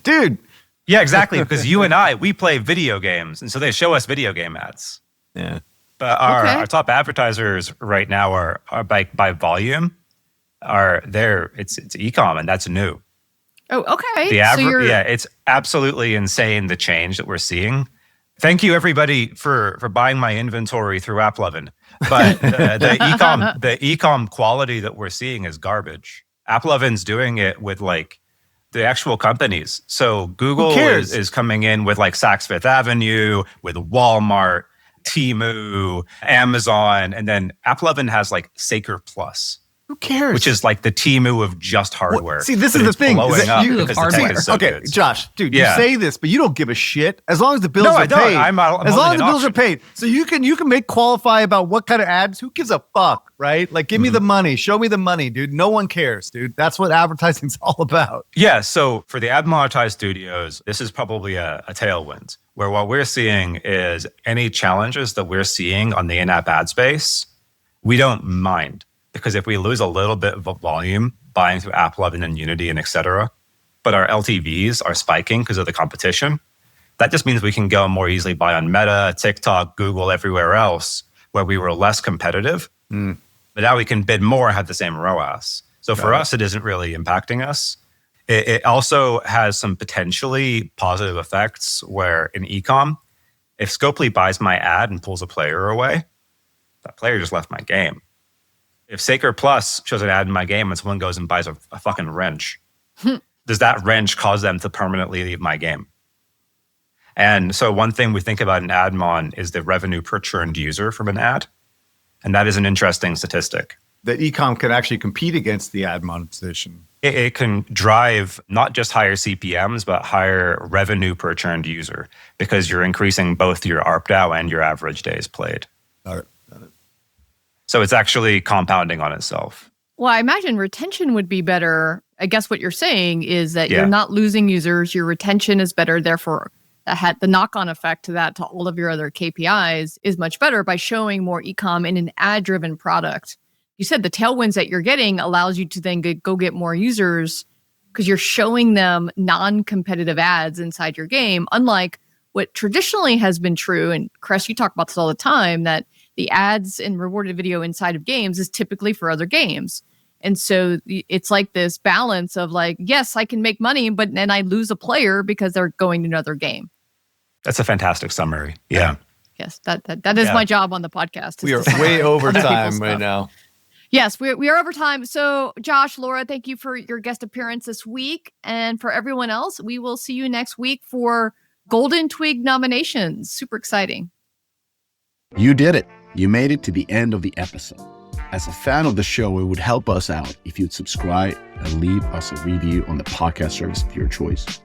Dude. Yeah, exactly. Because you and I, we play video games. And so they show us video game ads. Yeah. But our top advertisers right now are by volume it's e-comm, and that's new. Oh, okay. It's absolutely insane, the change that we're seeing. Thank you, everybody, for buying my inventory through AppLovin. But the e-comm quality that we're seeing is garbage. AppLovin's doing it with like the actual companies. So Google is coming in with like Saks Fifth Avenue, with Walmart, Temu, Amazon, and then AppLovin has like Saker Plus. Who cares? Which is like the Temu of just hardware. See, this is the thing. Blowing up because the tech is so okay, good. Josh, dude, you say this, but you don't give a shit as long as the bills are paid. I'm as long as the bills are paid. So you can make qualify about what kind of ads. Who gives a fuck, right? Like, give me the money. Show me the money, dude. No one cares, dude. That's what advertising's all about. Yeah, so for the ad monetized studios, this is probably a tailwind, where what we're seeing is any challenges that we're seeing on the in-app ad space, we don't mind. Because if we lose a little bit of volume buying through AppLovin and Unity and et cetera, but our LTVs are spiking because of the competition, that just means we can go more easily buy on Meta, TikTok, Google, everywhere else where we were less competitive. But now we can bid more and have the same ROAS. So for us, it isn't really impacting us. It also has some potentially positive effects where in e-comm, if Scopely buys my ad and pulls a player away, that player just left my game. If Saker Plus shows an ad in my game and someone goes and buys a fucking wrench, does that wrench cause them to permanently leave my game? And so one thing we think about in AdMon is the revenue per churned user from an ad. And that is an interesting statistic. That e-comm can actually compete against the ad monetization. It can drive not just higher CPMs, but higher revenue per churned user because you're increasing both your ARPDAU and your average days played. All right. So it's actually compounding on itself. Well, I imagine retention would be better. I guess what you're saying is that you're not losing users. Your retention is better. Therefore, the knock-on effect to that, to all of your other KPIs, is much better by showing more e-comm in an ad-driven product. You said the tailwinds that you're getting allows you to then go get more users because you're showing them non-competitive ads inside your game, unlike what traditionally has been true. And Chris, you talk about this all the time, that the ads and rewarded video inside of games is typically for other games. And so it's like this balance of like, yes, I can make money, but then I lose a player because they're going to another game. That's a fantastic summary. Yeah. Yes, that is my job on the podcast. We are way over time right now. Yes, we are over time. So Josh, Laura, thank you for your guest appearance this week. And for everyone else, we will see you next week for Golden Twig nominations. Super exciting. You did it. You made it to the end of the episode. As a fan of the show, it would help us out if you'd subscribe and leave us a review on the podcast service of your choice.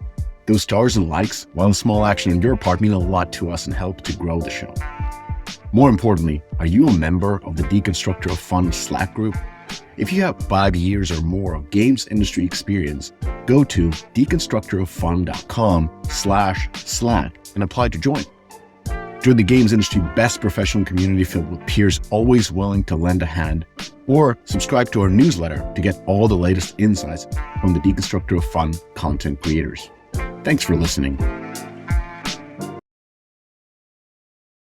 Those stars and likes, while a small action on your part, mean a lot to us and help to grow the show. More importantly, are you a member of the Deconstructor of Fun Slack group? If you have 5 years or more of games industry experience, go to deconstructoroffun.com/Slack and apply to join. Join the games industry best professional community filled with peers always willing to lend a hand, or subscribe to our newsletter to get all the latest insights from the Deconstructor of Fun content creators. Thanks for listening.